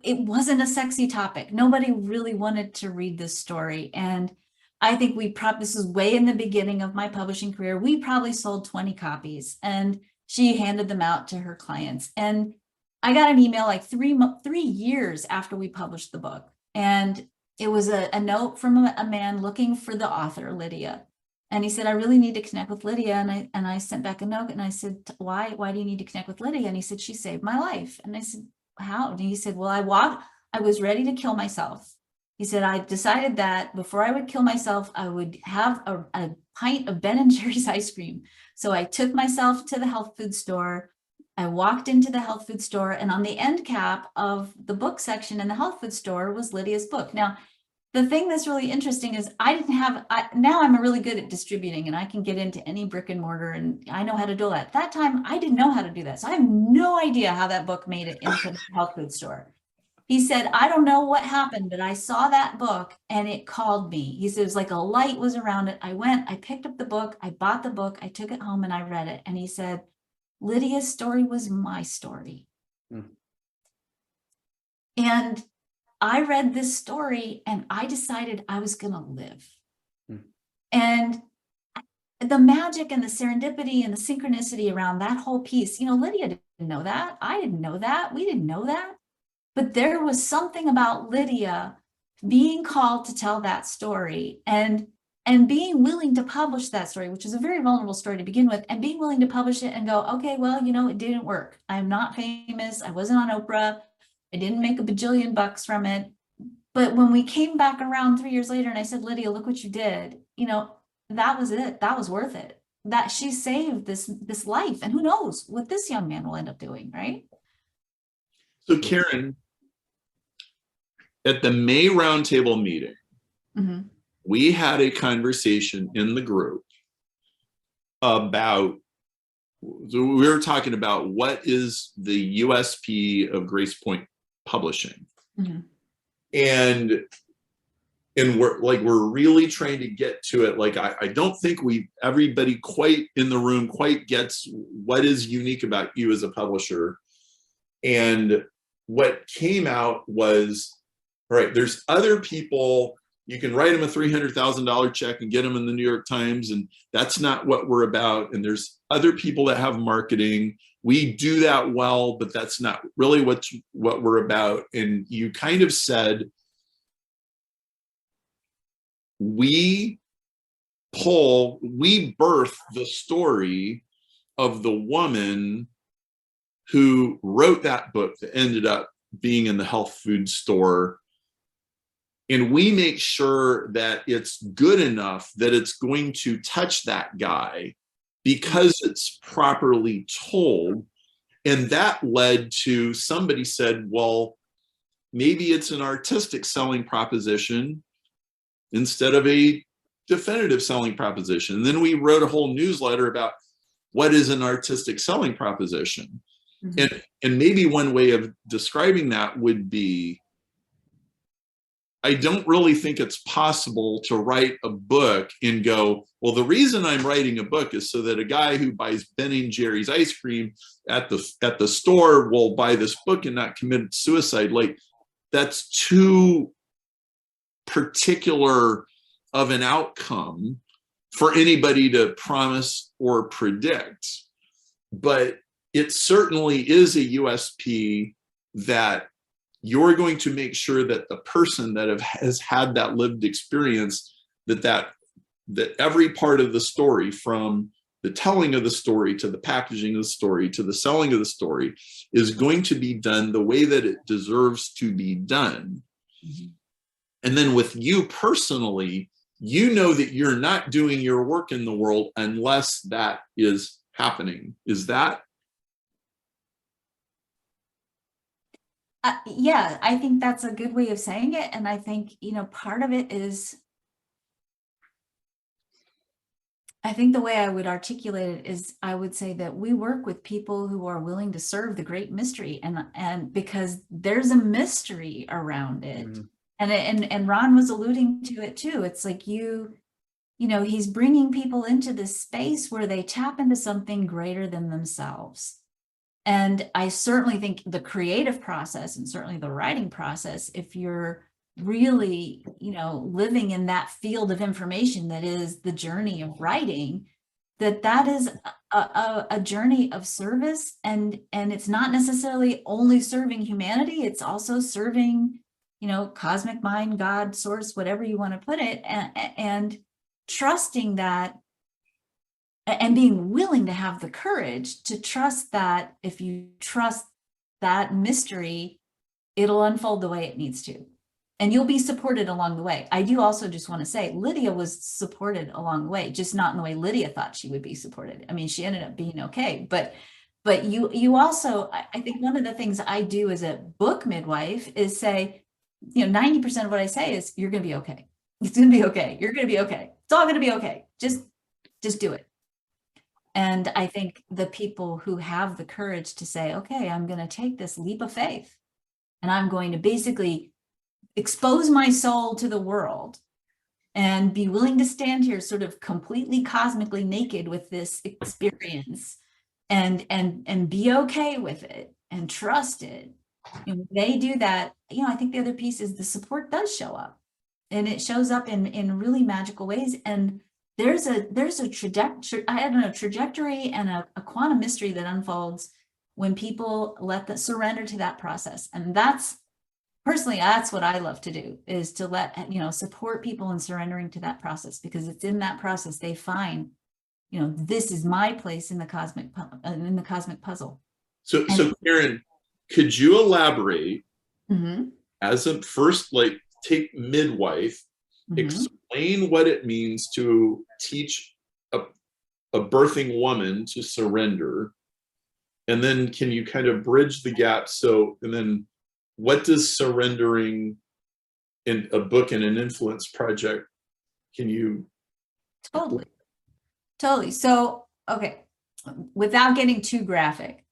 It wasn't a sexy topic. Nobody really wanted to read this story. And I think this was way in the beginning of my publishing career. We probably sold 20 copies, and she handed them out to her clients. And I got an email like 3 years after we published the book. And it was a note from a man looking for the author, Lydia. And he said, I really need to connect with Lydia. And I sent back a note and I said, why do you need to connect with Lydia? And he said, she saved my life. And I said, how? And he said, well, I was ready to kill myself. He said, I decided that before I would kill myself, I would have a pint of Ben & Jerry's ice cream. So I took myself to the health food store. I walked into the health food store, and on the end cap of the book section in the health food store was Lydia's book. Now, the thing that's really interesting is now I'm really good at distributing, and I can get into any brick and mortar, and I know how to do that. That time I didn't know how to do that. So I have no idea how that book made it into the health food store. He said, I don't know what happened, but I saw that book and it called me. He said, it was like a light was around it. I went, I picked up the book, I bought the book, I took it home and I read it. And he said, Lydia's story was my story. Mm. And I read this story and I decided I was going to live. Mm. And the magic and the serendipity and the synchronicity around that whole piece, you know, Lydia didn't know that. I didn't know that. We didn't know that. But there was something about Lydia being called to tell that story and being willing to publish that story, which is a very vulnerable story to begin with, and being willing to publish it and go, okay, well, you know, it didn't work. I'm not famous. I wasn't on Oprah. I didn't make a bajillion bucks from it. But when we came back around 3 years later and I said, Lydia, look what you did, you know, that was it. That was worth it. That she saved this life. And who knows what this young man will end up doing, right? So Karen, at the May roundtable meeting, Mm-hmm. we had a conversation in the group about, so we were talking about what is the USP of Grace Point Publishing. Mm-hmm. And we're really trying to get to it. Like, I don't think everybody quite in the room quite gets what is unique about you as a publisher. And what came out was, all right, there's other people, you can write them a $300,000 check and get them in the New York Times, and that's not what we're about. And there's other people that have marketing. We do that well, but that's not really what we're about. And you kind of said, we birth the story of the woman who wrote that book that ended up being in the health food store. And we make sure that it's good enough that it's going to touch that guy because it's properly told. And that led to somebody said, well, maybe it's an artistic selling proposition instead of a definitive selling proposition. And then we wrote a whole newsletter about what is an artistic selling proposition. Mm-hmm. And maybe one way of describing that would be, I don't really think it's possible to write a book and go, well, the reason I'm writing a book is so that a guy who buys Ben & Jerry's ice cream at the store will buy this book and not commit suicide. Like, that's too particular of an outcome for anybody to promise or predict. But it certainly is a USP that you're going to make sure that the person that has had that lived experience, that every part of the story, from the telling of the story to the packaging of the story to the selling of the story, is going to be done the way that it deserves to be done. Mm-hmm. And then with you personally, you know that you're not doing your work in the world unless that is happening. Is that? Yeah, I think that's a good way of saying it. And I think, part of it is, I think the way I would articulate it is, I would say that we work with people who are willing to serve the great mystery, and because there's a mystery around it. Mm-hmm. And Ron was alluding to it too. It's like, he's bringing people into this space where they tap into something greater than themselves. And I certainly think the creative process, and certainly the writing process, if you're really, living in that field of information that is the journey of writing, that is a journey of service. And it's not necessarily only serving humanity, it's also serving, cosmic mind, God, source, whatever you want to put it, and trusting that, and being willing to have the courage to trust that if you trust that mystery, it'll unfold the way it needs to. And you'll be supported along the way. I do also just want to say, Lydia was supported along the way, just not in the way Lydia thought she would be supported. I mean, she ended up being okay. But you also, I think one of the things I do as a book midwife is say, 90% of what I say is, you're going to be okay. It's going to be okay. You're going to be okay. It's all going to be okay. Just do it. And I think the people who have the courage to say, okay, I'm going to take this leap of faith and I'm going to basically expose my soul to the world and be willing to stand here sort of completely cosmically naked with this experience and be okay with it and trust it. And when they do that, I think the other piece is the support does show up, and it shows up in really magical ways. And there's a trajectory and a quantum mystery that unfolds when people surrender to that process. And that's what I love to do, is to support people in surrendering to that process, because it's in that process they find, this is my place in the cosmic puzzle. So Karen, could you elaborate as a first, take Midwife, explain what it means to teach a birthing woman to surrender, and then can you kind of bridge the gap? And then what does surrendering in a book and an influence project, can you? Totally. So, okay, without getting too graphic,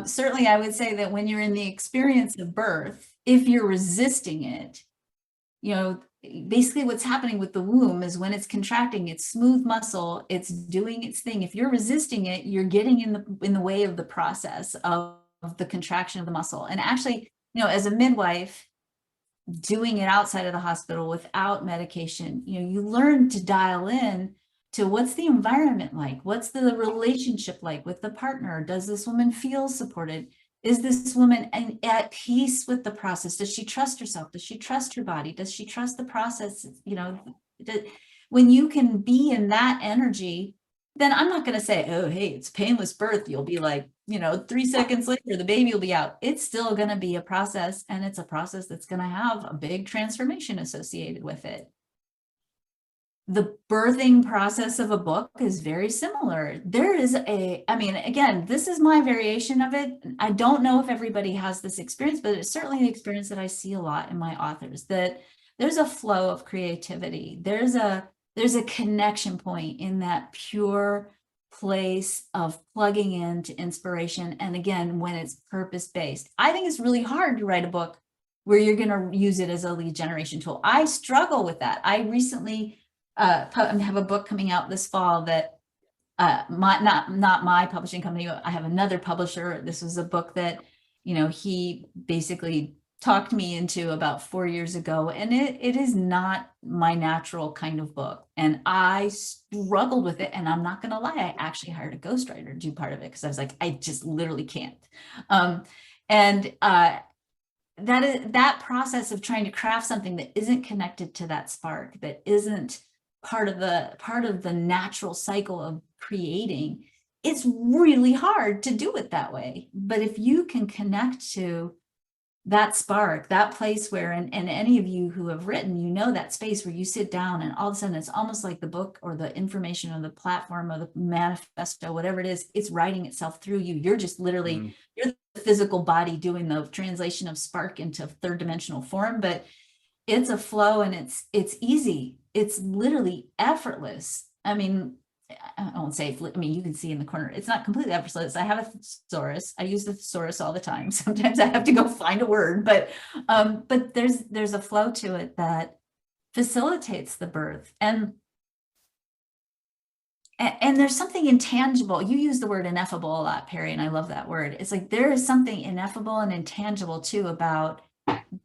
certainly I would say that when you're in the experience of birth, if you're resisting it, basically what's happening with the womb is when it's contracting, it's smooth muscle, it's doing its thing. If you're resisting it, you're getting in the way of the process of the contraction of the muscle. And actually, as a midwife, doing it outside of the hospital without medication, you learn to dial in to what's the environment like, what's the relationship like with the partner, does this woman feel supported, is this woman at peace with the process, does she trust herself, does she trust her body, does she trust the process? When you can be in that energy, then I'm not going to say, oh, hey, it's painless birth, you'll be like, 3 seconds later the baby will be out. It's still going to be a process, and it's a process that's going to have a big transformation associated with it. The birthing process of a book is very similar. Again, this is my variation of it. I don't know if everybody has this experience, but it's certainly an experience that I see a lot in my authors, that there's a flow of creativity. There's a connection point in that pure place of plugging into inspiration. And again, when it's purpose-based, I think it's really hard to write a book where you're going to use it as a lead generation tool. I struggle with that. I recently have a book coming out this fall that not my publishing company. I have another publisher. This was a book that, he basically talked me into about 4 years ago, and it is not my natural kind of book. And I struggled with it, and I'm not going to lie, I actually hired a ghostwriter to do part of it, because I was like, I just literally can't. That process of trying to craft something that isn't connected to that spark, that isn't part of the natural cycle of creating, it's really hard to do it that way. But if you can connect to that spark, that place where, and any of you who have written, that space where you sit down and all of a sudden it's almost like the book or the information or the platform or the manifesto, whatever it is, it's writing itself through you. You're just literally, you're the physical body doing the translation of spark into third dimensional form, but it's a flow, and it's easy. It's literally effortless. I won't say, you can see in the corner, it's not completely effortless. I have a thesaurus. I use the thesaurus all the time. Sometimes I have to go find a word, but there's a flow to it that facilitates the birth. And there's something intangible. You use the word ineffable a lot, Perry, and I love that word. It's like there is something ineffable and intangible too about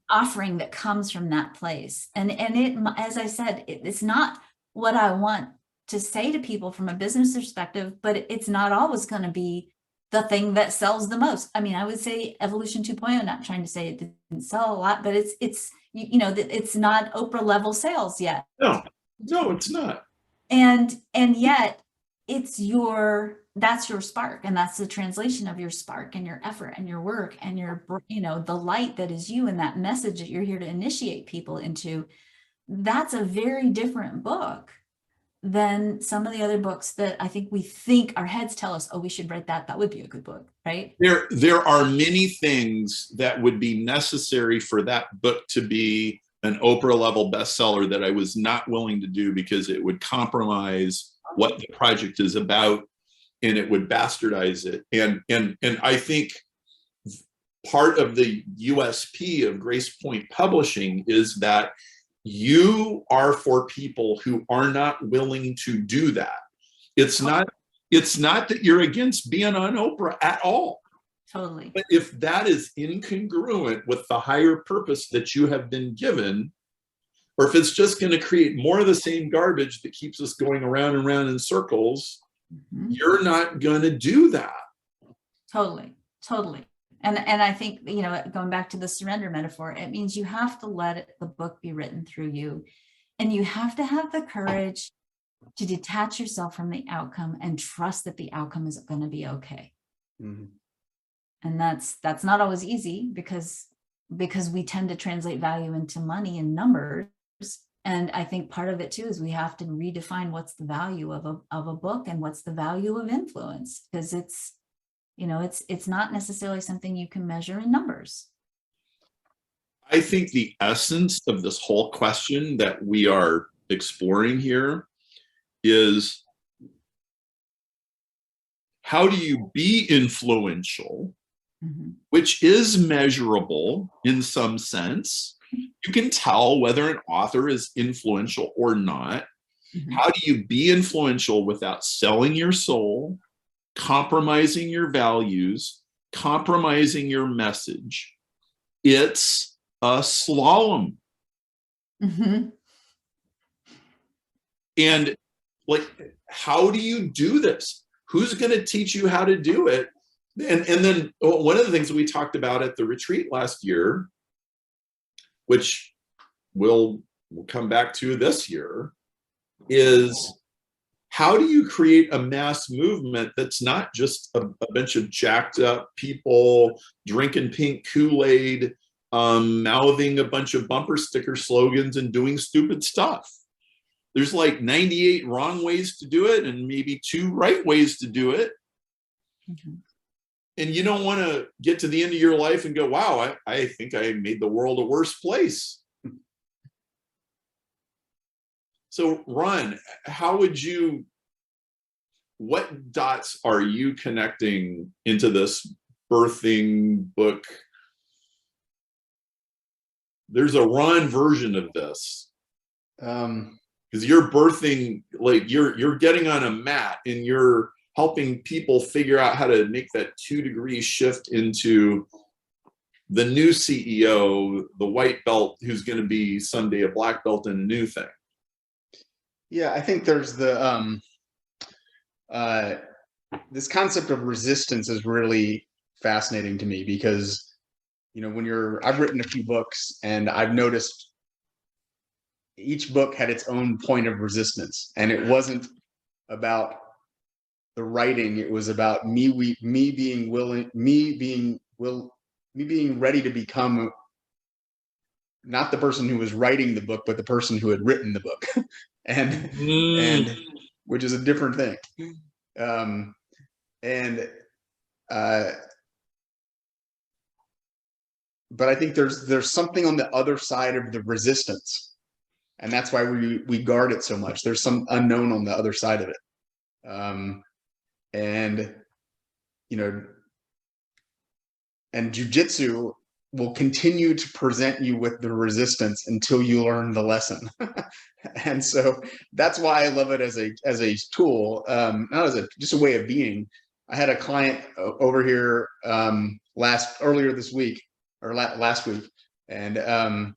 offering that comes from that place. And it, as I said, it's not what I want to say to people from a business perspective, but it's not always going to be the thing that sells the most. I would say Evolution 2.0, not trying to say it didn't sell a lot, but it's not Oprah level sales yet. No, it's not. And yet that's your spark, and that's the translation of your spark and your effort and your work and your, the light that is you, and that message that you're here to initiate people into. That's a very different book than some of the other books that I think our heads tell us, oh, we should write that. That would be a good book, right? There are many things that would be necessary for that book to be an Oprah level bestseller that I was not willing to do, because it would compromise what the project is about, and it would bastardize it. And I think part of the USP of Grace Point Publishing is that you are for people who are not willing to do that. It's not that you're against being on Oprah at all. Totally. But if that is incongruent with the higher purpose that you have been given, or if it's just going to create more of the same garbage that keeps us going around and around in circles, you're not going to do that. Totally. And I think, you know, going back to the surrender metaphor, it means you have to let the book be written through you. And you have to have the courage to detach yourself from the outcome and trust that the outcome is going to be okay. Mm-hmm. And that's not always easy because we tend to translate value into money and numbers. And I think part of it too is we have to redefine what's the value of a book and what's the value of influence, because it's not necessarily something you can measure in numbers. I think the essence of this whole question that we are exploring here is, how do you be influential, which is measurable in some sense? You can tell whether an author is influential or not. How do you be influential without selling your soul, compromising your values, compromising your message? It's a slalom. And like, how do you do this? Who's going to teach you how to do it? And then one of the things we talked about at the retreat last year, which we'll come back to this year, is how do you create a mass movement that's not just a bunch of jacked up people drinking pink Kool-Aid, mouthing a bunch of bumper sticker slogans and doing stupid stuff? There's like 98 wrong ways to do it and maybe 2 right ways to do it. And you don't want to get to the end of your life and go, wow, I think I made the world a worse place. So Ron, what dots are you connecting into this birthing book? There's a Ron version of this. Because you're birthing, like you're getting on a mat and you're helping people figure out how to make that 2-degree shift into the new CEO, the white belt, who's going to be someday a black belt in a new thing. Yeah, I think there's the this concept of resistance is really fascinating to me, because I've written a few books and I've noticed each book had its own point of resistance, and it wasn't about the writing. It was about me being ready to become not the person who was writing the book, but the person who had written the book, and which is a different thing. But I think there's something on the other side of the resistance, and that's why we guard it so much. There's some unknown on the other side of it. And jiu-jitsu will continue to present you with the resistance until you learn the lesson. And so that's why I love it as a tool, not as just a way of being. I had a client over here earlier this week or last week, and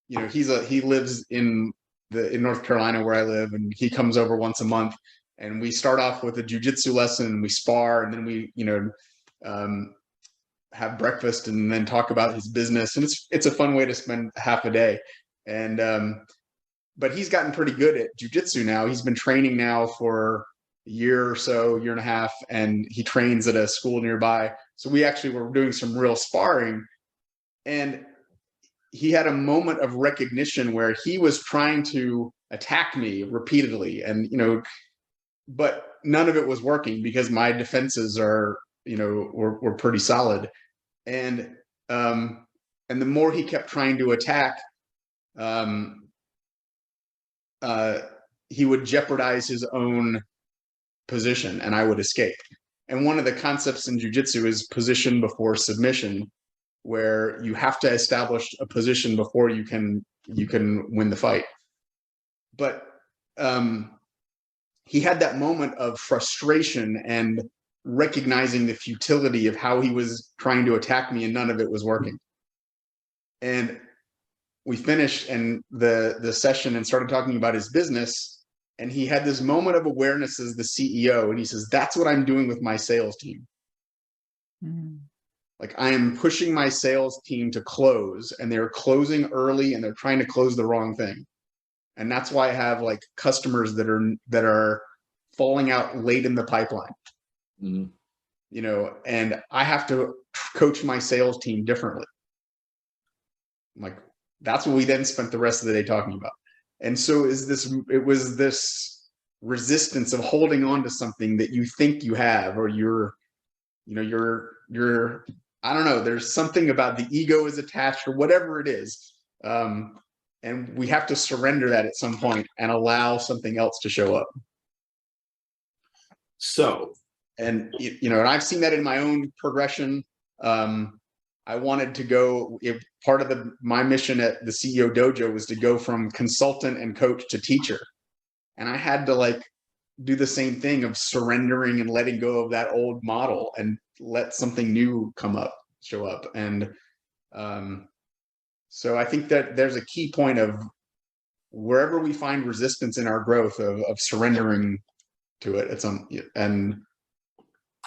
he lives in North Carolina where I live, and he comes over once a month, and we start off with a jiu-jitsu lesson, and we spar, and then we have breakfast and then talk about his business, and it's a fun way to spend half a day. And but he's gotten pretty good at jiu-jitsu now. He's been training now for a year or so, year and a half, and he trains at a school nearby. So we actually were doing some real sparring, and he had a moment of recognition where he was trying to attack me repeatedly, and but none of it was working because my defenses were pretty solid. And the more he kept trying to attack, he would jeopardize his own position, and I would escape. And one of the concepts in jiu-jitsu is position before submission. where you have to establish a position before you can win the fight. But he had that moment of frustration and recognizing the futility of how he was trying to attack me, and none of it was working. And we finished the session and started talking about his business. And he had this moment of awareness as the CEO. And he says, that's what I'm doing with my sales team. Mm-hmm. Like, I am pushing my sales team to close, and they're closing early and they're trying to close the wrong thing. And that's why I have like customers that are falling out late in the pipeline. Mm-hmm. You know, and I have to coach my sales team differently. Like, that's what we then spent the rest of the day talking about. And so it was this resistance of holding on to something that you think you have, or you're I don't know, there's something about the ego is attached or whatever it is. And we have to surrender that at some point and allow something else to show up. So, and and I've seen that in my own progression. I wanted to go, part of my mission at the CEO Dojo was to go from consultant and coach to teacher. And I had to like do the same thing of surrendering and letting go of that old model and let something new show up. And so I think that there's a key point of wherever we find resistance in our growth of surrendering to it and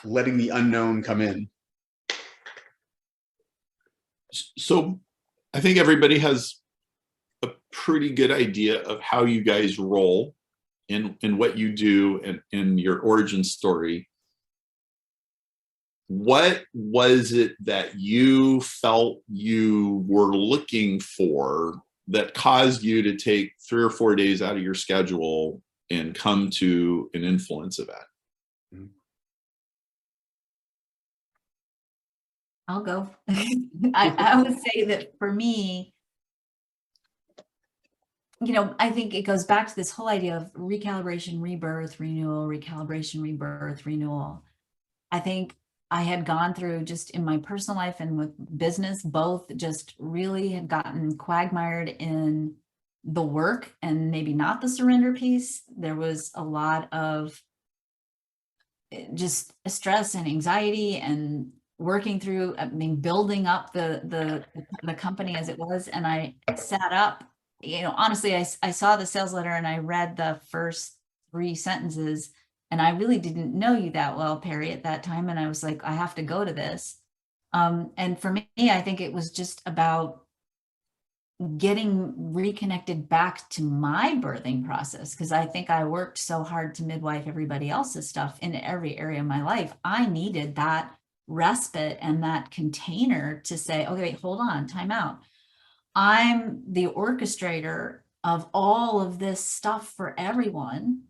letting the unknown come in. So I think everybody has a pretty good idea of how you guys roll in what you do and in your origin story. What was it that you felt you were looking for that caused you to take 3 or 4 days out of your schedule and come to an influence event? I'll go. I would say that for me, I think it goes back to this whole idea of recalibration, rebirth, renewal, recalibration, rebirth, renewal. I think I had gone through, just in my personal life and with business, both just really had gotten quagmired in the work and maybe not the surrender piece. There was a lot of just stress and anxiety and working through, building up the company as it was. And I sat up, honestly, I saw the sales letter and I read the first 3 sentences, and I really didn't know you that well, Perry, at that time. And I was like, I have to go to this. And for me, I think it was just about getting reconnected back to my birthing process, because I think I worked so hard to midwife everybody else's stuff in every area of my life. I needed that respite and that container to say, okay, wait, hold on, time out. I'm the orchestrator of all of this stuff for everyone.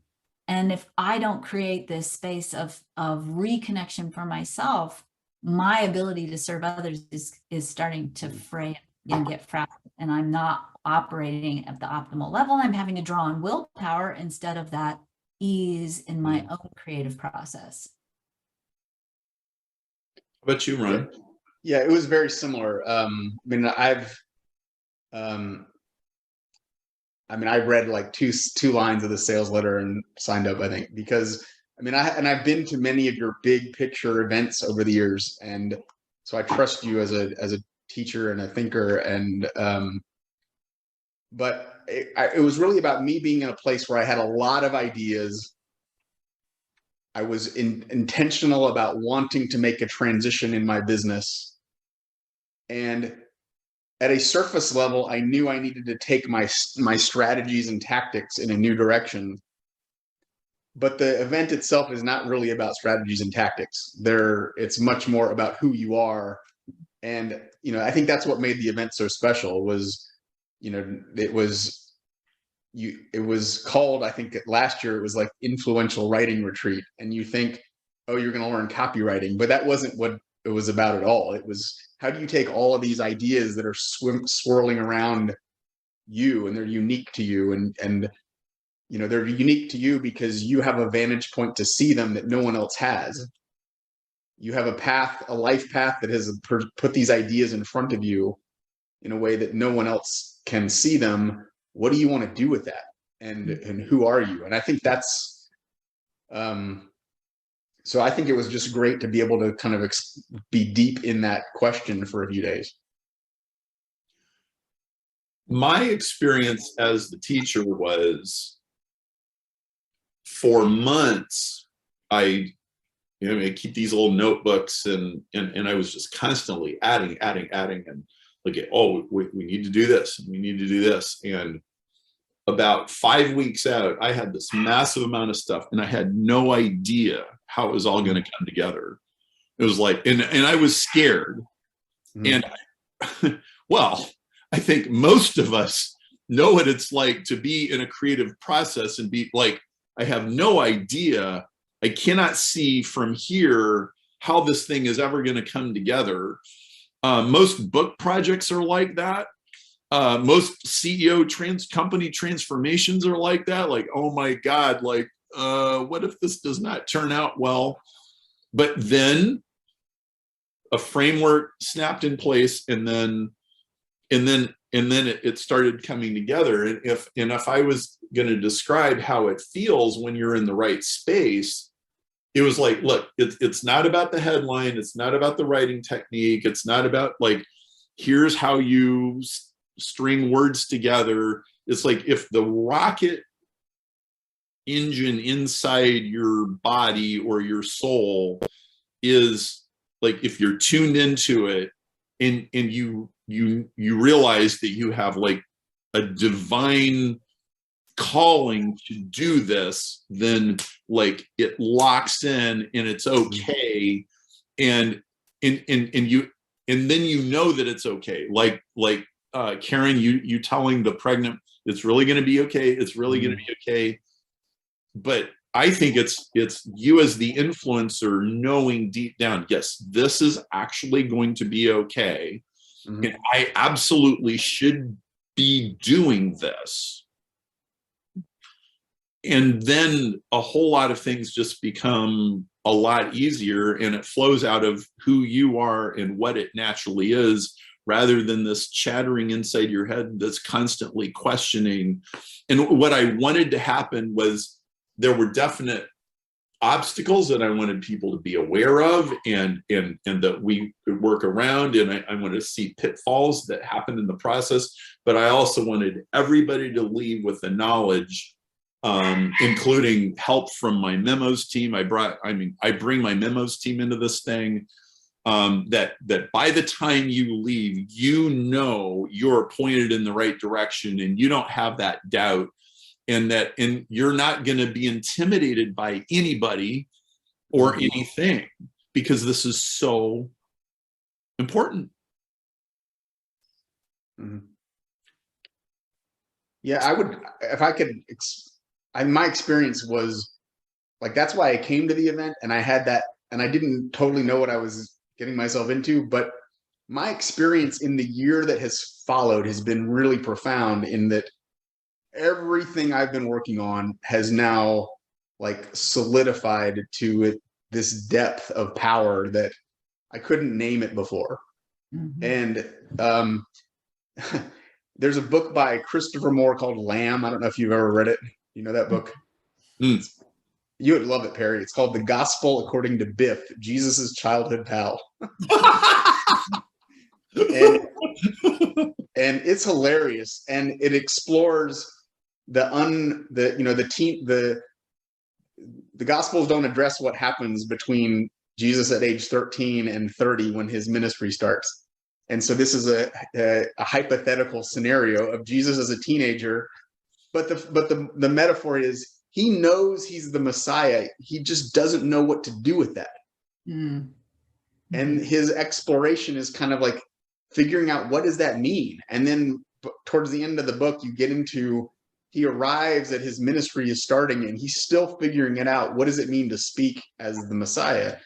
And if I don't create this space of reconnection for myself, my ability to serve others is starting to fray and get fragile. And I'm not operating at the optimal level. I'm having to draw on willpower instead of that ease in my own creative process. How about you, Ron? Yeah, it was very similar. I read like two lines of the sales letter and signed up, I think, because I've been to many of your big picture events over the years. And so I trust you as a teacher and a thinker. And, but it was really about me being in a place where I had a lot of ideas. I was intentional about wanting to make a transition in my business. And at a surface level, I knew I needed to take my strategies and tactics in a new direction. But the event itself is not really about strategies and tactics. It's much more about who you are. And, I think that's what made the event so special was, it was called, I think last year, it was like influential writing retreat. And you think, oh, you're going to learn copywriting, but that wasn't what it was about at all. It was, how do you take all of these ideas that are swirling around you, and they're unique to you, and they're unique to you because you have a vantage point to see them that no one else has. you have a path, a life path that has put these ideas in front of you in a way that no one else can see them. What do you want to do with that? And who are you? And I think that's, so I think it was just great to be able to kind of be deep in that question for a few days. My experience as the teacher was, for months, I keep these little notebooks, and I was just constantly adding, and like, oh, we need to do this, and we need to do this. And about 5 weeks out, I had this massive amount of stuff, and I had no idea how it was all going to come together. It was like, and I was scared. And well, I think most of us know what it's like to be in a creative process and be like, I have no idea. I cannot see from here how this thing is ever going to come together. Most book projects are like that. Most CEO company transformations are like that. Like, oh my God, like, what if this does not turn out well? But then a framework snapped in place, and then it started coming together. And if I was going to describe how it feels when you're in the right space, it was like, look, it's not about the headline. It's not about the writing technique. It's not about like, here's how you string words together. It's like, if the rocket engine inside your body or your soul is like, if you're tuned into it, and you realize that you have like a divine calling to do this, then like it locks in and it's okay. And then you know that it's okay. Like Karen, you telling the pregnant, it's really going to be okay. It's really going to be okay. But I think it's you as the influencer knowing deep down, yes, this is actually going to be okay. And I absolutely should be doing this. And then a whole lot of things just become a lot easier, and it flows out of who you are and what it naturally is, rather than this chattering inside your head that's constantly questioning. And what I wanted to happen was, there were definite obstacles that I wanted people to be aware of, and that we could work around. And I wanted to see pitfalls that happened in the process, but I also wanted everybody to leave with the knowledge, including help from my memos team. I bring my memos team into this thing, that by the time you leave, you're pointed in the right direction, and you don't have that doubt. And you're not going to be intimidated by anybody or anything, because this is so important. Yeah, I would, if I could, my experience was like, that's why I came to the event, and I had that, and I didn't totally know what I was getting myself into, but my experience in the year that has followed has been really profound, in that everything I've been working on has now like solidified to this depth of power that I couldn't name it before. And there's a book by Christopher Moore called Lamb. I don't know if you've ever read it. You know that book? You would love it, Perry. It's called The Gospel According to Biff, Jesus's childhood pal. and it's hilarious, and it explores the Gospels don't address what happens between Jesus at age 13 and 30 when his ministry starts. And so this is a hypothetical scenario of Jesus as a teenager, but the metaphor is, he knows he's the Messiah. He just doesn't know what to do with that. And his exploration is kind of like figuring out, what does that mean? And then towards the end of the book, you get into, he arrives at his ministry is starting, and he's still figuring it out. What does it mean to speak as the Messiah?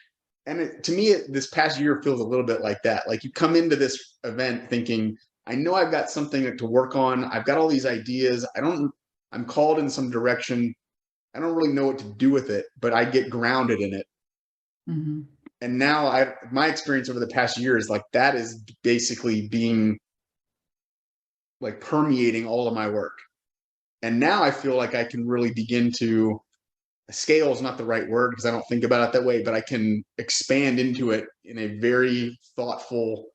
And to me, this past year feels a little bit like that. Like, you come into this event thinking, I know I've got something to work on. I've got all these ideas. I'm called in some direction. I don't really know what to do with it, but I get grounded in it. And now my experience over the past year is like, that is basically being like permeating all of my work. And now I feel like I can really begin to scale is not the right word because I don't think about it that way, but I can expand into it in a very thoughtful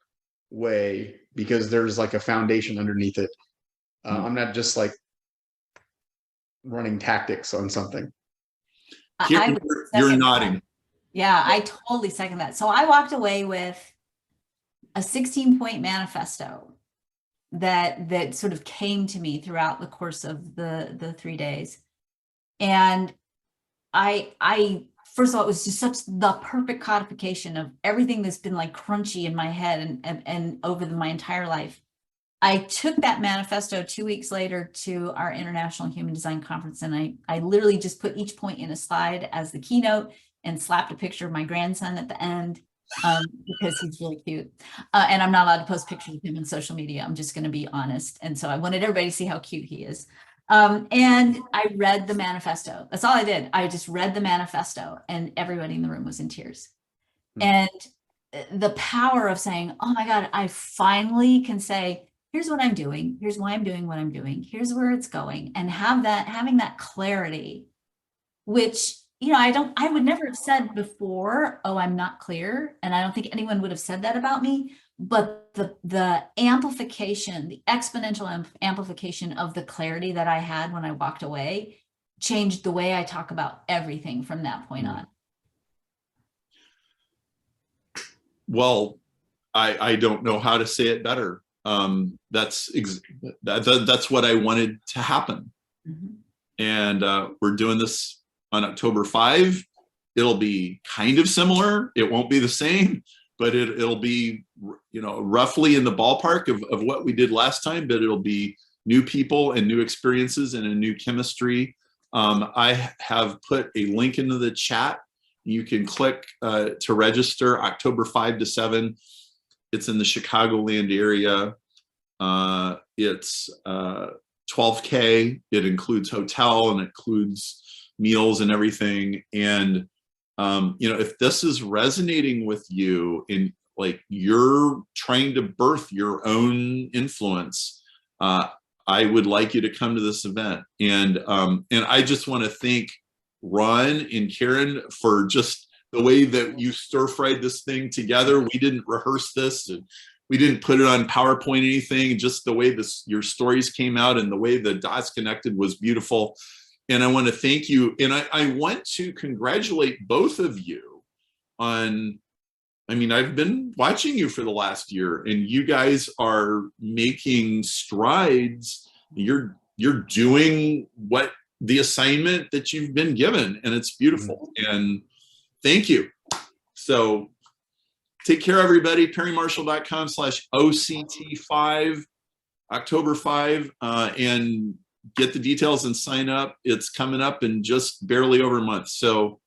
way because there's like a foundation underneath it. I'm not just like running tactics on something. You're nodding. Yeah, I totally second that. So I walked away with a 16-point manifesto that sort of came to me throughout the course of the 3 days. And I first of all, it was just such the perfect codification of everything that's been like crunchy in my head and over my entire life. I took that manifesto 2 weeks later to our International Human Design Conference, and I literally just put each point in a slide as the keynote and slapped a picture of my grandson at the end because he's really cute. And I'm not allowed to post pictures of him on social media. I'm just going to be honest. And so I wanted everybody to see how cute he is. And I read the manifesto. That's all I did. I just read the manifesto, and everybody in the room was in tears. And the power of saying, oh my God, I finally can say, here's what I'm doing. Here's why I'm doing what I'm doing. Here's where it's going. And having that clarity, which, I would never have said before, oh, I'm not clear. And I don't think anyone would have said that about me. But the amplification, the exponential amplification of the clarity that I had when I walked away changed the way I talk about everything from that point on. Well, I don't know how to say it better. That's what I wanted to happen. Mm-hmm. And we're doing this on October 5. It'll be kind of similar. It won't be the same, but it'll be, roughly in the ballpark of what we did last time, but it'll be new people and new experiences and a new chemistry. I have put a link into the chat. You can click to register October 5 to 7. It's in the Chicagoland area. It's $12K. It includes hotel and it includes meals and everything. And, if this is resonating with you and like you're trying to birth your own influence, I would like you to come to this event. And I just want to thank Ron and Karen for just the way that you stir-fried this thing together. We didn't rehearse this. And we didn't put it on PowerPoint or anything. Just the way your stories came out and the way the dots connected was beautiful. And I want to thank you. And I want to congratulate both of you on, I've been watching you for the last year and you guys are making strides. You're doing what the assignment that you've been given, and it's beautiful. And thank you. So take care, everybody. perrymarshall.com/OCT5, October 5, and get the details and sign up. It's coming up in just barely over a month. So